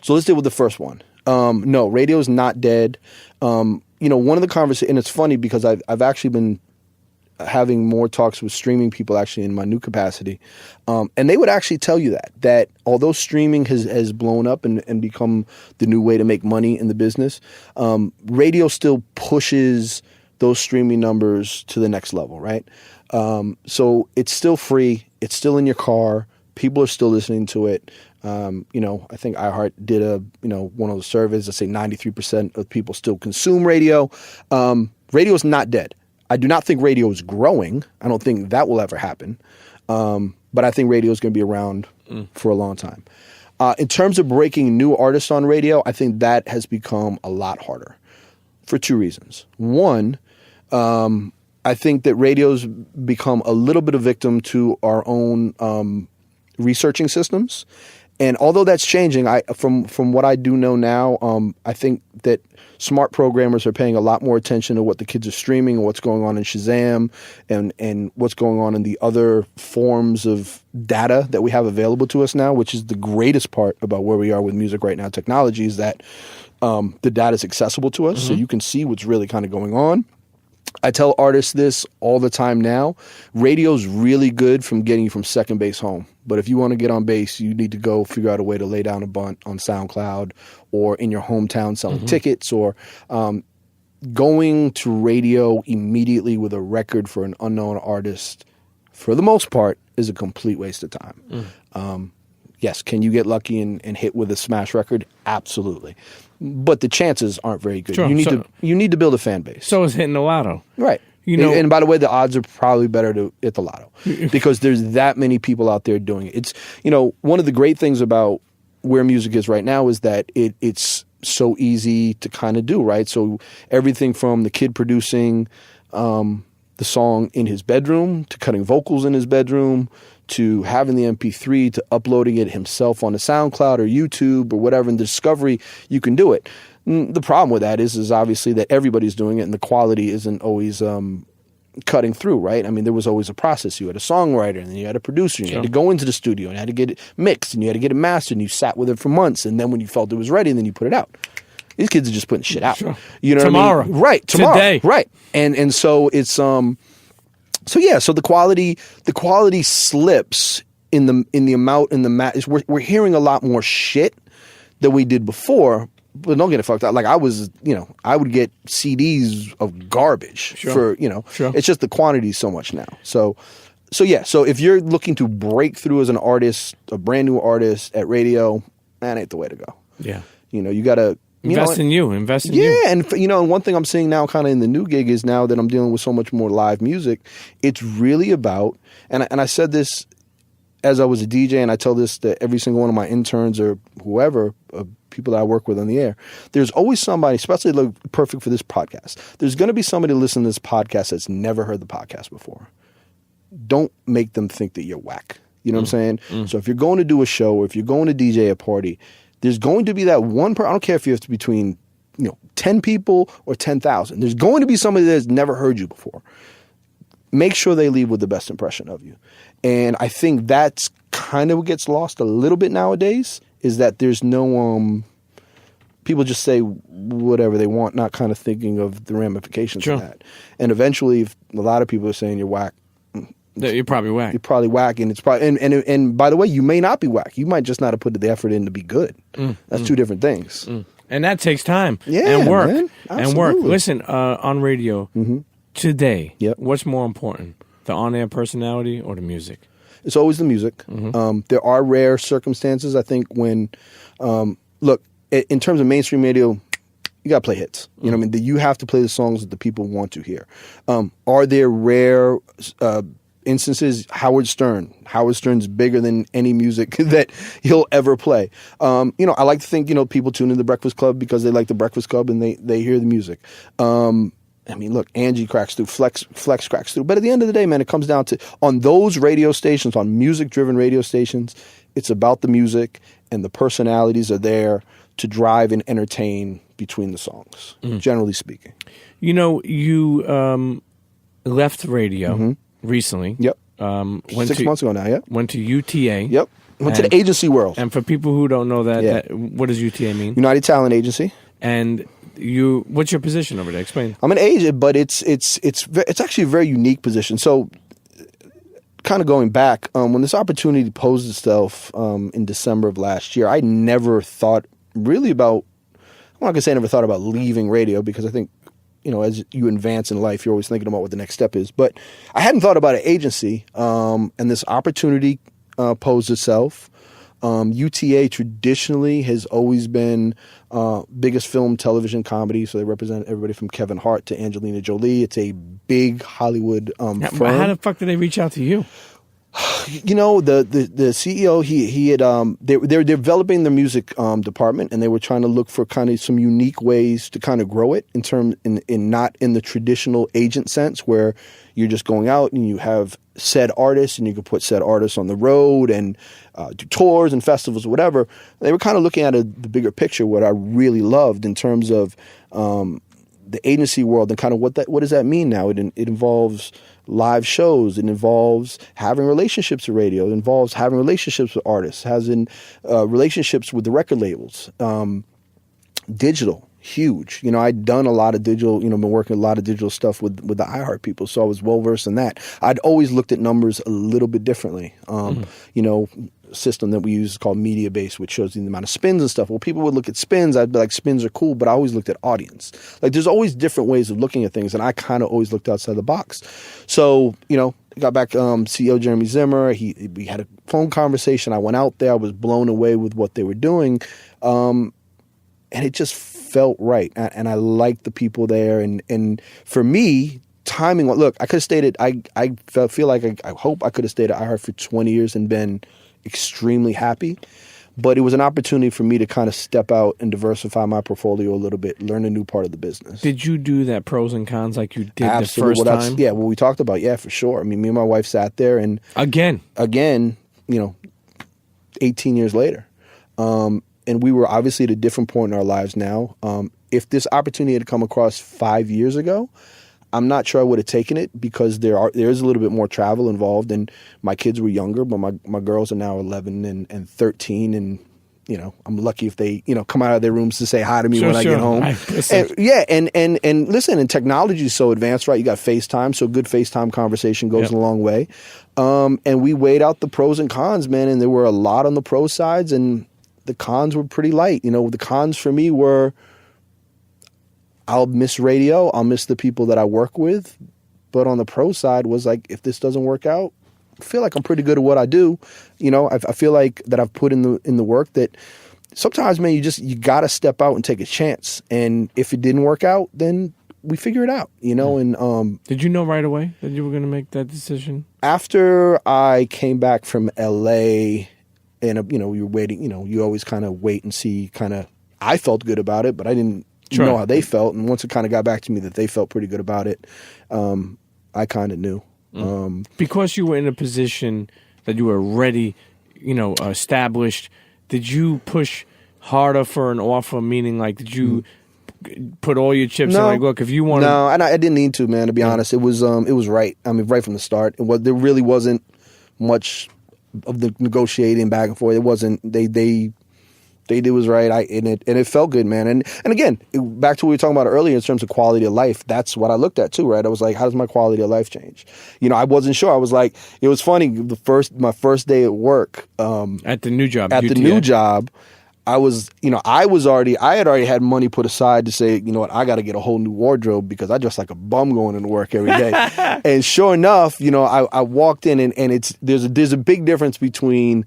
So let's deal with the first one. No, radio is not dead. One of the conversations, and it's funny because I've actually been having more talks with streaming people actually in my new capacity. And they would actually tell you that although streaming has blown up and become the new way to make money in the business, radio still pushes those streaming numbers to the next level, right? So it's still free. It's still in your car. People are still listening to it. I think iHeart did one of the surveys that say 93% of people still consume radio. Radio is not dead. I do not think radio is growing. I don't think that will ever happen. But I think radio is going to be around for a long time. In terms of breaking new artists on radio, I think that has become a lot harder for two reasons. One, I think that radio's become a little bit a victim to our own researching systems. And although that's changing, from what I do know now, I think that smart programmers are paying a lot more attention to what the kids are streaming and what's going on in Shazam and what's going on in the other forms of data that we have available to us now, which is the greatest part about where we are with music right now. Technology is that the data is accessible to us, so you can see what's really kind of going on. I tell artists this all the time now. Radio's really good from getting you from second base home. But if you want to get on base, you need to go figure out a way to lay down a bunt on SoundCloud or in your hometown selling tickets, or going to radio immediately with a record for an unknown artist, for the most part, is a complete waste of time. Yes, can you get lucky and hit with a smash record? Absolutely. But the chances aren't very good. Sure. You need to build a fan base. So is hitting the lotto. Right. And by the way, the odds are probably better to hit the lotto because there's that many people out there doing it. It's, one of the great things about where music is right now is that it's so easy to kind of do, right? So everything from the kid producing the song in his bedroom to cutting vocals in his bedroom to having the MP3 to uploading it himself on the SoundCloud or YouTube or whatever, and Discovery, you can do it. The problem with that is obviously that everybody's doing it and the quality isn't always cutting through, right? I mean, there was always a process. You had a songwriter and then you had a producer and you had to go into the studio and you had to get it mixed and you had to get it mastered and you sat with it for months, and then when you felt it was ready, and then you put it out. These kids are just putting shit out. Sure. You know tomorrow. what I mean? Right. Tomorrow. Today. Right. And so it's so the quality slips in the amount in the we're hearing a lot more shit than we did before. But don't get it fucked up. Like I would get CDs of garbage for it's just the quantity so much now. So if you're looking to break through as an artist, a brand new artist at radio, that ain't the way to go. Yeah. You gotta invest in you. Yeah, and one thing I'm seeing now kind of in the new gig is now that I'm dealing with so much more live music, it's really about, and I said this as I was a DJ, and I tell this to every single one of my interns or whoever, people that I work with on the air. There's always somebody, especially perfect for this podcast, there's going to be somebody listening to this podcast that's never heard the podcast before. Don't make them think that you're whack. You know what I'm saying? So if you're going to do a show or if you're going to DJ a party, there's going to be that one person. I don't care if you have to between 10 people or 10,000. There's going to be somebody that's never heard you before. Make sure they leave with the best impression of you. And I think that's kind of what gets lost a little bit nowadays, is that there's no people just say whatever they want, not kind of thinking of the ramifications of that. And eventually, if a lot of people are saying you're whack, you're probably whack. You're probably whack, and it's probably and by the way, you may not be whack. You might just not have put the effort in to be good. That's two different things. And that takes time. Yeah, and work. Man. And work. Listen, on radio today, what's more important, the on-air personality or the music? It's always the music. There are rare circumstances, I think, when look, in terms of mainstream radio, you got to play hits. You know what I mean? You have to play the songs that the people want to hear. Are there rare instances? Howard Stern. Howard Stern's bigger than any music that he'll ever play. I like to think, people tune in the Breakfast Club because they like the Breakfast Club and they hear the music. I mean, look, Angie cracks through, Flex cracks through. But at the end of the day, man, it comes down to, on those radio stations, on music-driven radio stations, it's about the music, and the personalities are there to drive and entertain between the songs, generally speaking. You left radio recently. Yep. 6 months ago now, yeah. Went to UTA. Yep. Went to the agency world. And for people who don't know that, what does UTA mean? United Talent Agency. And what's your position over there? Explain. I'm an agent, but it's actually a very unique position. So, kind of going back, when this opportunity posed itself in December of last year, I never thought really about. I'm not gonna say I never thought about leaving radio, because I think, as you advance in life, you're always thinking about what the next step is. But I hadn't thought about an agency, and this opportunity posed itself. UTA traditionally has always been biggest film, television, comedy. So they represent everybody from Kevin Hart to Angelina Jolie. It's a big Hollywood firm. How the fuck did they reach out to you? The CEO, he had they're developing their music department, and they were trying to look for kind of some unique ways to kind of grow it in not in the traditional agent sense, where you're just going out and you have said artists and you can put said artists on the road and do tours and festivals or whatever. They were kind of looking at the bigger picture, what I really loved in terms of the agency world, and kind of what does that mean now? It involves live shows. It involves having relationships with radio. It involves having relationships with artists, relationships with the record labels. Digital. Huge. I'd done a lot of digital, been working a lot of digital stuff with the iHeart people. So I was well versed in that. I'd always looked at numbers a little bit differently. System that we use is called media base, which shows the amount of spins and stuff. Well, people would look at spins. I'd be like, spins are cool, but I always looked at audience. Like there's always different ways of looking at things. And I kind of always looked outside the box. So, got back, CEO Jeremy Zimmer, we had a phone conversation. I went out there. I was blown away with what they were doing. And it just felt right. And I liked the people there. And for me, timing, look, I could have stayed at, I feel like I hope I could have stayed at iHeart for 20 years and been extremely happy. But it was an opportunity for me to kind of step out and diversify my portfolio a little bit, learn a new part of the business. Did you do that pros and cons like you did Absolutely. the first time? Yeah, what we talked about, yeah, for sure. I mean, me and my wife sat there and... Again, 18 years later. And we were obviously at a different point in our lives now. If this opportunity had come across 5 years ago, I'm not sure I would have taken it because there is a little bit more travel involved, and my kids were younger, but my girls are now 11 and 13, and I'm lucky if they come out of their rooms to say hi to me when I get home. And listen, and technology is so advanced, right? You got FaceTime, so good FaceTime conversation goes a long way. And we weighed out the pros and cons, man, and there were a lot on the pro sides, and the cons were pretty light. The cons for me were, I'll miss radio. I'll miss the people that I work with. But on the pro side was like, if this doesn't work out, I feel like I'm pretty good at what I do. I feel like that I've put in the work that sometimes, man, you got to step out and take a chance. And if it didn't work out, then we figure it out, And did you know right away that you were going to make that decision? After I came back from LA, and we were waiting. You always kind of wait and see. I felt good about it, but I didn't. Know how they felt, and once it kind of got back to me that they felt pretty good about it, I kind of knew. Because you were in a position that you were ready, established, did you push harder for an offer? Meaning, like, did you put all your chips in? Like, look, if you want, no, and I didn't need to, man. To be honest, it was right. I mean, right from the start, there really wasn't much of the negotiating back and forth. It wasn't. They did was right, and it felt good, man. And again, back to what we were talking about earlier in terms of quality of life. That's what I looked at too, right? I was like, how does my quality of life change? I wasn't sure. I was like, it was funny. My first day at work, at the new job, I had already had money put aside to say, you know what, I got to get a whole new wardrobe because I dress like a bum going into work every day. And sure enough, I walked in and there's a big difference between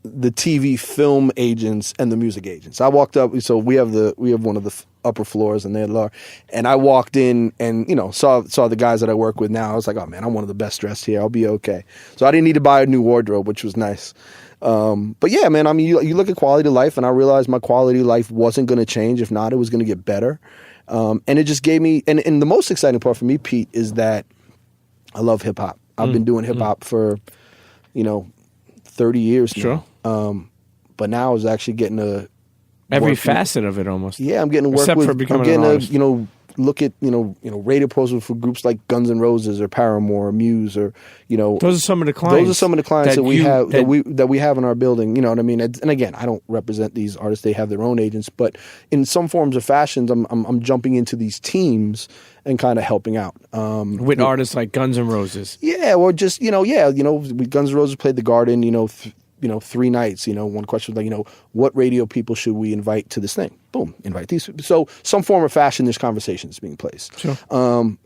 the TV film agents and the music agents. I walked up, so we have one of the upper floors and they're lower, and I walked in and saw the guys that I work with now. I was like, oh man, I'm one of the best dressed here. I'll be okay. So I didn't need to buy a new wardrobe, which was nice. But yeah, man, I mean, you look at quality of life, and I realized my quality of life wasn't going to change. If not, it was going to get better. And it just gave me, and the most exciting part for me, Pete, is that I love hip hop. I've been doing hip hop for 30 years now. But now I was actually getting every facet of it almost. Yeah, I'm getting to work except with. For becoming I'm getting an artist. Look at radio proposals for groups like Guns N' Roses or Paramore or Muse or Those are some of the clients. Those are some of the clients that we have that we have in our building. You know what I mean? And again, I don't represent these artists; they have their own agents. But in some forms or fashions, I'm jumping into these teams and kind of helping out with artists like Guns N' Roses. Yeah, or just Guns N' Roses played the Garden. 3 nights. One question was like, what radio people should we invite to this thing? Boom, invite these. So some form or fashion, there's conversations being placed. Sure.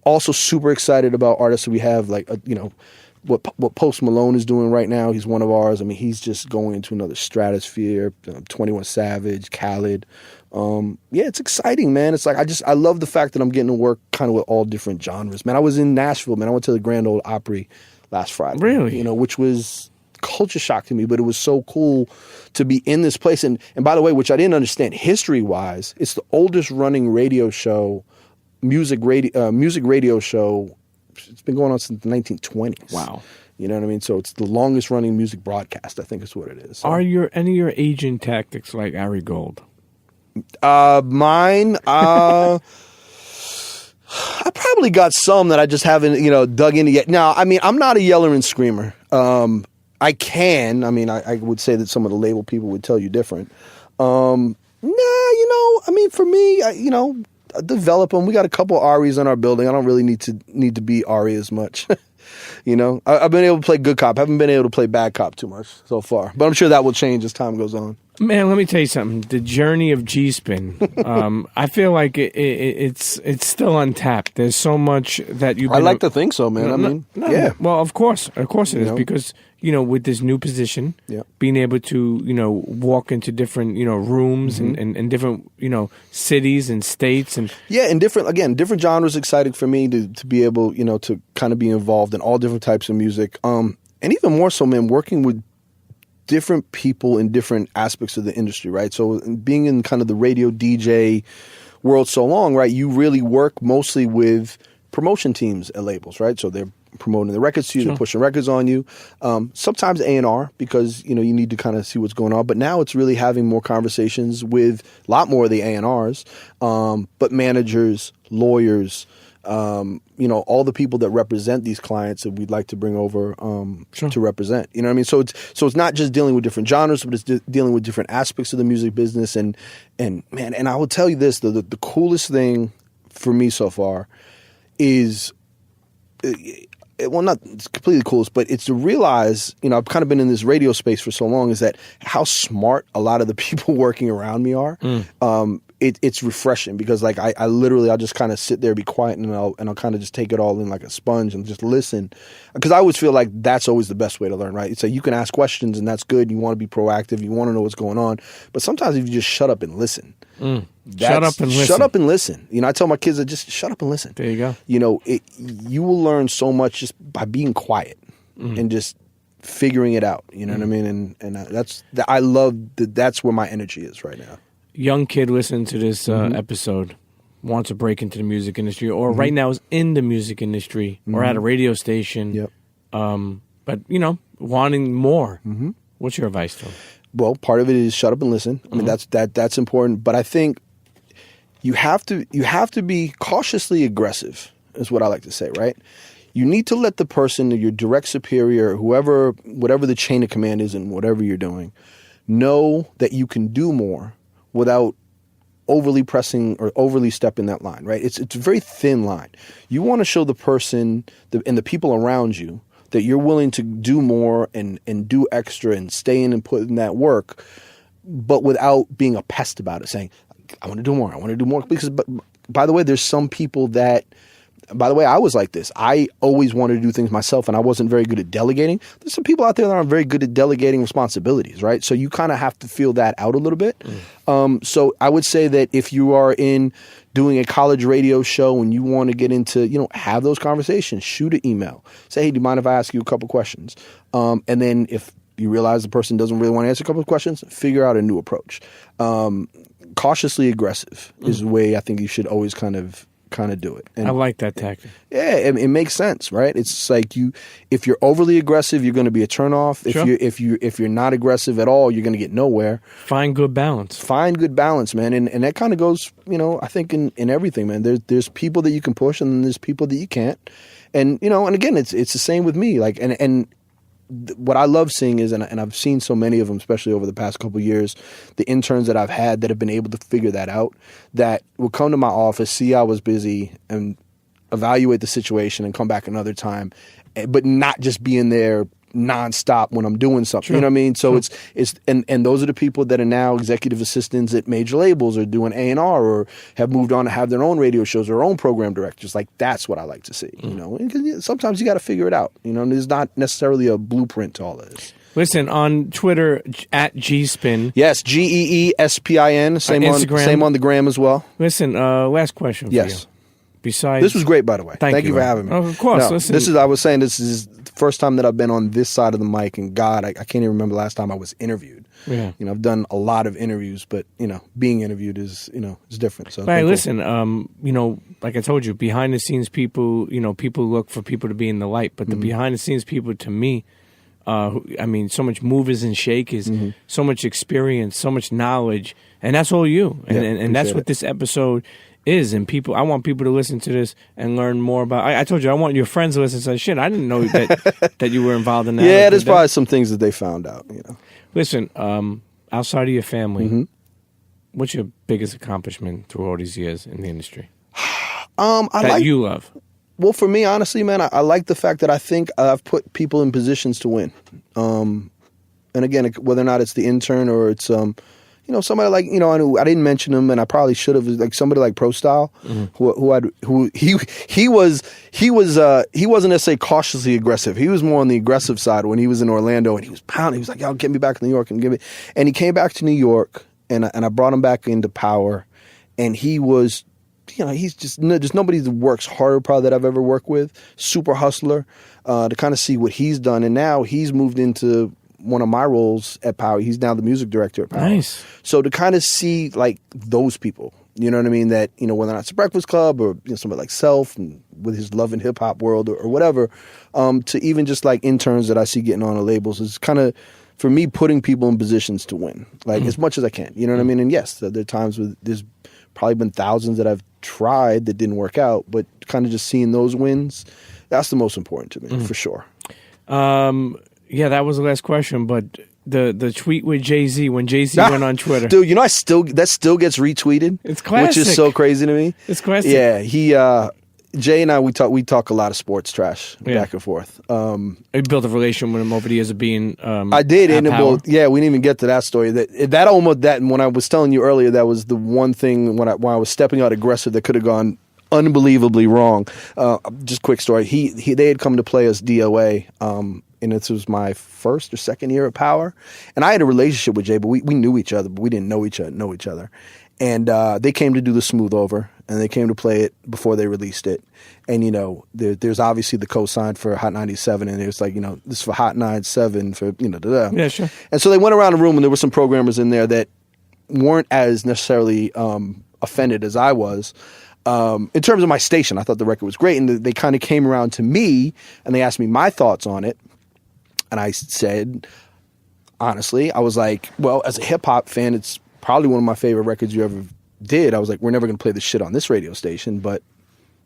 Also super excited about artists that we have, like, what Post Malone is doing right now. He's one of ours. I mean, he's just going into another stratosphere. 21 Savage, Khaled. Yeah, it's exciting, man. It's like, I love the fact that I'm getting to work kind of with all different genres. Man, I was in Nashville, man. I went to the Grand Ole Opry last Friday. Really? Which was culture shock to me, but it was so cool to be in this place. And by the way, which I didn't understand history-wise, it's the oldest running radio show, music radio show. It's been going on since the 1920s. Wow. You know what I mean? So it's the longest running music broadcast, I think is what it is. So. Are any of your agent tactics like Ari Gold? Mine, I probably got some that I just haven't, dug into yet. Now, I mean, I'm not a yeller and screamer. I would say that some of the label people would tell you different. I mean, for me, I develop them. We got a couple Arias in our building. I don't really need to be Ari as much. I've been able to play good cop. I haven't been able to play bad cop too much so far. But I'm sure that will change as time goes on. Man, let me tell you something. The journey of Geespin, I feel like it's still untapped. There's so much that you've been... I like to think so, man. Yeah. Well, of course it is, because with this new position, being able to walk into different rooms and different cities and states and and different genres. Exciting for me to be able to kind of be involved in all different types of music, and even more so, man, working with different people in different aspects of the industry, right? So being in kind of the radio DJ world so long, right, you really work mostly with promotion teams at labels, right? So they're promoting the records to you, they're pushing records on you. Sometimes A&R, because you need to kind of see what's going on. But now it's really having more conversations with a lot more of the A&Rs, but managers, lawyers, all the people that represent these clients that we'd like to bring over to represent. You know what I mean? So it's not just dealing with different genres, but it's dealing with different aspects of the music business. And man, and I will tell you this: the coolest thing for me so far is, well, not completely coolest, but it's to realize, I've kind of been in this radio space for so long, is that how smart a lot of the people working around me are. It's refreshing, because like I'll just kind of sit there, be quiet, and I'll kind of just take it all in like a sponge and just listen, because I always feel like that's always the best way to learn, right? It's like you can ask questions, and that's good. You want to be proactive, you want to know what's going on, but sometimes if you just shut up and listen, shut up and listen. I tell my kids that just shut up and listen. There you go. You will learn so much just by being quiet and just figuring it out. You know what I mean? And I love that. That's where my energy is right now. Young kid listening to this episode wants to break into the music industry, or right now is in the music industry, or at a radio station. But wanting more. What's your advice to them? Well, part of it is shut up and listen. I mean, that's important. But I think you have to be cautiously aggressive, is what I like to say, right? You need to let the person, your direct superior, whatever the chain of command is in whatever you're doing, know that you can do more without overly pressing or overly stepping that line, right? It's a very thin line. You want to show the person and the people around you that you're willing to do more and do extra and stay in and put in that work, but without being a pest about it, saying, I want to do more. Because, by the way, there's some people that, by the way, I was like this. I always wanted to do things myself, and I wasn't very good at delegating. There's some people out there that aren't very good at delegating responsibilities, right? So you kind of have to feel that out a little bit. So I would say that if you are in doing a college radio show and you want to get into, have those conversations, shoot an email. Say, hey, do you mind if I ask you a couple questions? And then if you realize the person doesn't really want to answer a couple of questions, figure out a new approach. Cautiously aggressive is the way I think you should always kind of do it. And I like that tactic. Yeah, it makes sense, right? It's like if you're overly aggressive, you're going to be a turnoff. If you're not aggressive at all, you're going to get nowhere. Find good balance. Man. And that kind of goes, I think in everything, man. There's people that you can push, and then there's people that you can't. And and again, it's the same with me. Like and what I love seeing is, and I've seen so many of them, especially over the past couple of years, the interns that I've had that have been able to figure that out, that will come to my office, see I was busy, and evaluate the situation and come back another time, but not just be in there nonstop when I'm doing something. Sure. You know what I mean? So it's and those are the people that are now executive assistants at major labels, or doing A&R, or have moved on to have their own radio shows, their own program directors. Like, that's what I like to see. And sometimes you got to figure it out. And there's not necessarily a blueprint to all of this. Listen, on Twitter at Geespin. Yes, GEESPIN. Same Instagram. Same on the gram as well. Listen, last question for you. Besides, this was great, by the way. Thank you for having me. Oh, of course. No, listen, I was saying this is the first time that I've been on this side of the mic, and God, I can't even remember the last time I was interviewed. Yeah. I've done a lot of interviews, but being interviewed is is different. So hey, listen, like I told you, behind the scenes people, people look for people to be in the light, but the behind the scenes people, to me, so much movers and shakers, so much experience, so much knowledge, and that's all you. And that's what this episode is. And I want people to listen to this and learn more about. I told you, I want your friends to listen and say, shit, I didn't know that you were involved in that. Yeah, there's probably some things that they found out. Listen, outside of your family, what's your biggest accomplishment through all these years in the industry You love? Well, for me, honestly, man, I like the fact that I think I've put people in positions to win. And again, whether or not it's the intern or it's somebody like I didn't mention him, and I probably should have, like somebody like Pro Style, he wasn't necessarily cautiously aggressive. He was more on the aggressive side when he was in Orlando, and he was pounding. He was like, "Yo, get me back to New York and give me." And he came back to New York, and I brought him back into Power, and he was. He's just nobody that works harder probably that I've ever worked with. Super hustler, to kind of see what he's done. And now he's moved into one of my roles at Power. He's now the music director at Power. Nice. So to kind of see like those people, you know what I mean? That, whether or not it's a Breakfast Club or somebody like Self and with his love and hip hop world or whatever, to even just like interns that I see getting on the labels is kind of, for me, putting people in positions to win, like as much as I can. You know what I mean? And yes, there are times where there's probably been thousands that I've tried that didn't work out, but kind of just seeing those wins, that's the most important to me, for sure. Yeah, that was the last question, but the tweet with Jay-Z, when Jay-Z went on Twitter. Dude, that still gets retweeted. It's classic. Which is so crazy to me. It's classic. Yeah, Jay and I, we talk a lot of sports trash back and forth. You built a relation with him over the years of being I did, and we didn't even get to that story. That when I was telling you earlier, that was the one thing when I was stepping out aggressive that could have gone unbelievably wrong. Just quick story. They had come to play us DOA, and this was my first or second year at Power, and I had a relationship with Jay, but we knew each other, but we didn't know each other. And they came to do the smooth over, and they came to play it before they released it. And, there's obviously the co-sign for Hot 97, and it was like, this is for Hot 97 for, da-da. Yeah, sure. And so they went around the room, and there were some programmers in there that weren't as necessarily offended as I was. In terms of my station, I thought the record was great, and they kind of came around to me, and they asked me my thoughts on it. And I said, honestly, I was like, well, as a hip-hop fan, it's probably one of my favorite records you ever did. I was like, we're never going to play this shit on this radio station, but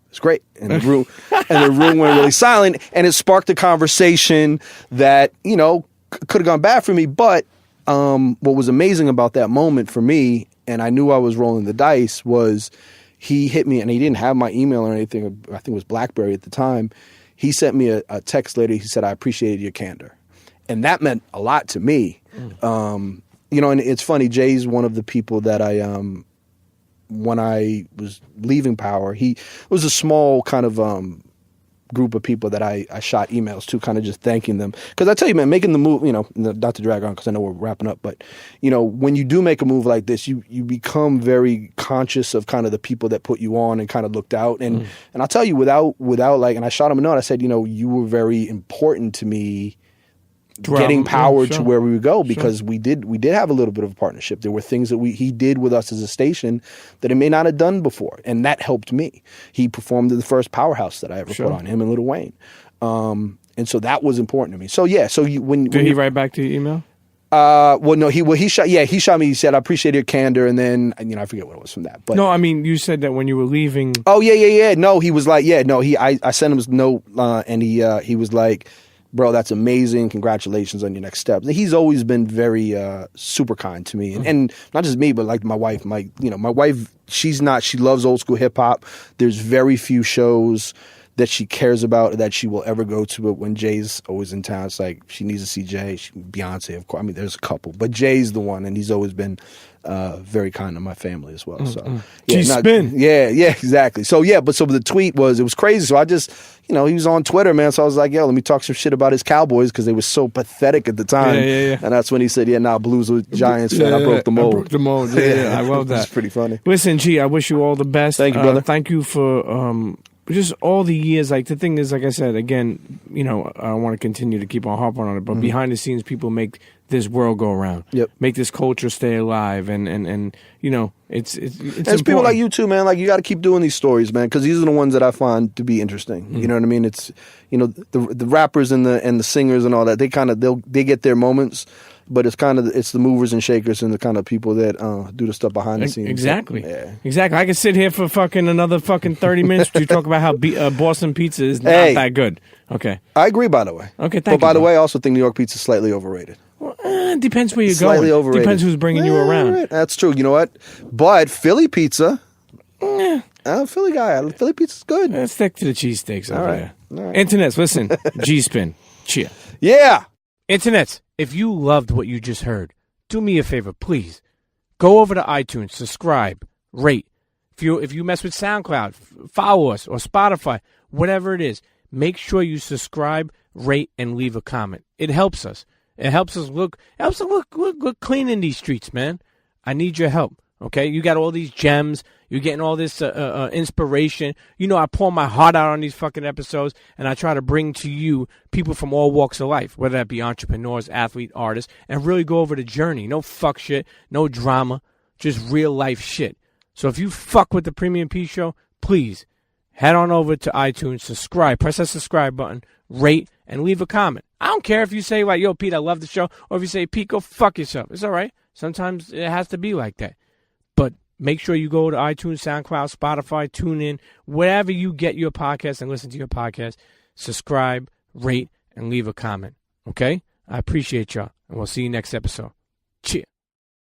it's great. And the room went really silent, and it sparked a conversation that, could have gone bad for me. But what was amazing about that moment for me, and I knew I was rolling the dice, was he hit me, and he didn't have my email or anything. I think it was BlackBerry at the time. He sent me a text later. He said, I appreciated your candor. And that meant a lot to me. And it's funny, Jay's one of the people that when I was leaving Power, it was a small kind of group of people that I shot emails to, kind of just thanking them. Because I tell you, man, making the move, not to drag on because I know we're wrapping up, but, when you do make a move like this, you become very conscious of kind of the people that put you on and kind of looked out. And I'll tell you, without like, and I shot him a note, I said, you were very important to me getting Power to where we would go, because we did have a little bit of a partnership. There were things that he did with us as a station that he may not have done before, and that helped me. He performed in the first Powerhouse that I ever put on, him and Lil Wayne, and so that was important to me. So yeah, so did he write back to your email? Well, no, he shot me. He said, I appreciate your candor, and then I forget what it was from that. But no, I mean, you said that when you were leaving. Oh yeah. No, he was like, I sent him his note, and he was like, bro, that's amazing. Congratulations on your next steps. He's always been very super kind to me, and not just me, but like my wife. My wife, she loves old school hip hop. There's very few shows that she cares about that she will ever go to. But when Jay's always in town, it's like she needs to see Jay. Beyonce, of course. I mean, there's a couple, but Jay's the one, and he's always been very kind to my family as well. So Geespin. Yeah, exactly. So the tweet it was crazy. So I just, he was on Twitter, man. So I was like, yo, let me talk some shit about his Cowboys because they were so pathetic at the time. Yeah. And that's when he said, Blues with Giants fan. I broke the mold. I broke the mold. Yeah, I love that. It's pretty funny. Listen, G, I wish you all the best. Thank you, brother. Thank you for just all the years. Like, the thing is, like I said, again, I want to continue to keep on harping on it, but behind the scenes, people make this world go around. Yep. Make this culture stay alive, and it's important. People like you too, man. Like, you got to keep doing these stories, man, because these are the ones that I find to be interesting. You know what I mean? It's the rappers and the singers and all that. They get their moments, but it's the movers and shakers and the kind of people that do the stuff behind the scenes. Exactly. Yeah. Exactly. I could sit here for another 30 minutes to talk about how Boston pizza is not that good. Okay. I agree, by the way. Okay, thank you. But by the way, I also think New York pizza is slightly overrated. Well, depends where you're Slightly going. overrated. Depends who's bringing you around. Right. That's true. You know what? But Philly pizza. I'm a Philly guy. Philly pizza's good. Let's stick to the cheesesteaks over right. there. All right. Internets, listen. Geespin. Cheer. Yeah. Internets, if you loved what you just heard, do me a favor, please. Go over to iTunes, subscribe, rate. If you mess with SoundCloud, follow us, or Spotify, whatever it is, make sure you subscribe, rate, and leave a comment. It helps us. It helps us look clean in these streets, man. I need your help. Okay, you got all these gems. You're getting all this inspiration. You know, I pour my heart out on these fucking episodes, and I try to bring to you people from all walks of life, whether that be entrepreneurs, athletes, artists, and really go over the journey. No fuck shit, no drama, just real life shit. So if you fuck with the Premium Pete Show, please head on over to iTunes, subscribe, press that subscribe button, rate, and leave a comment. I don't care if you say, like, yo, Pete, I love the show, or if you say, Pete, go fuck yourself. It's all right. Sometimes it has to be like that. But make sure you go to iTunes, SoundCloud, Spotify, TuneIn, wherever you get your podcast and listen to your podcast. Subscribe, rate, and leave a comment. Okay? I appreciate y'all, and we'll see you next episode. Cheers.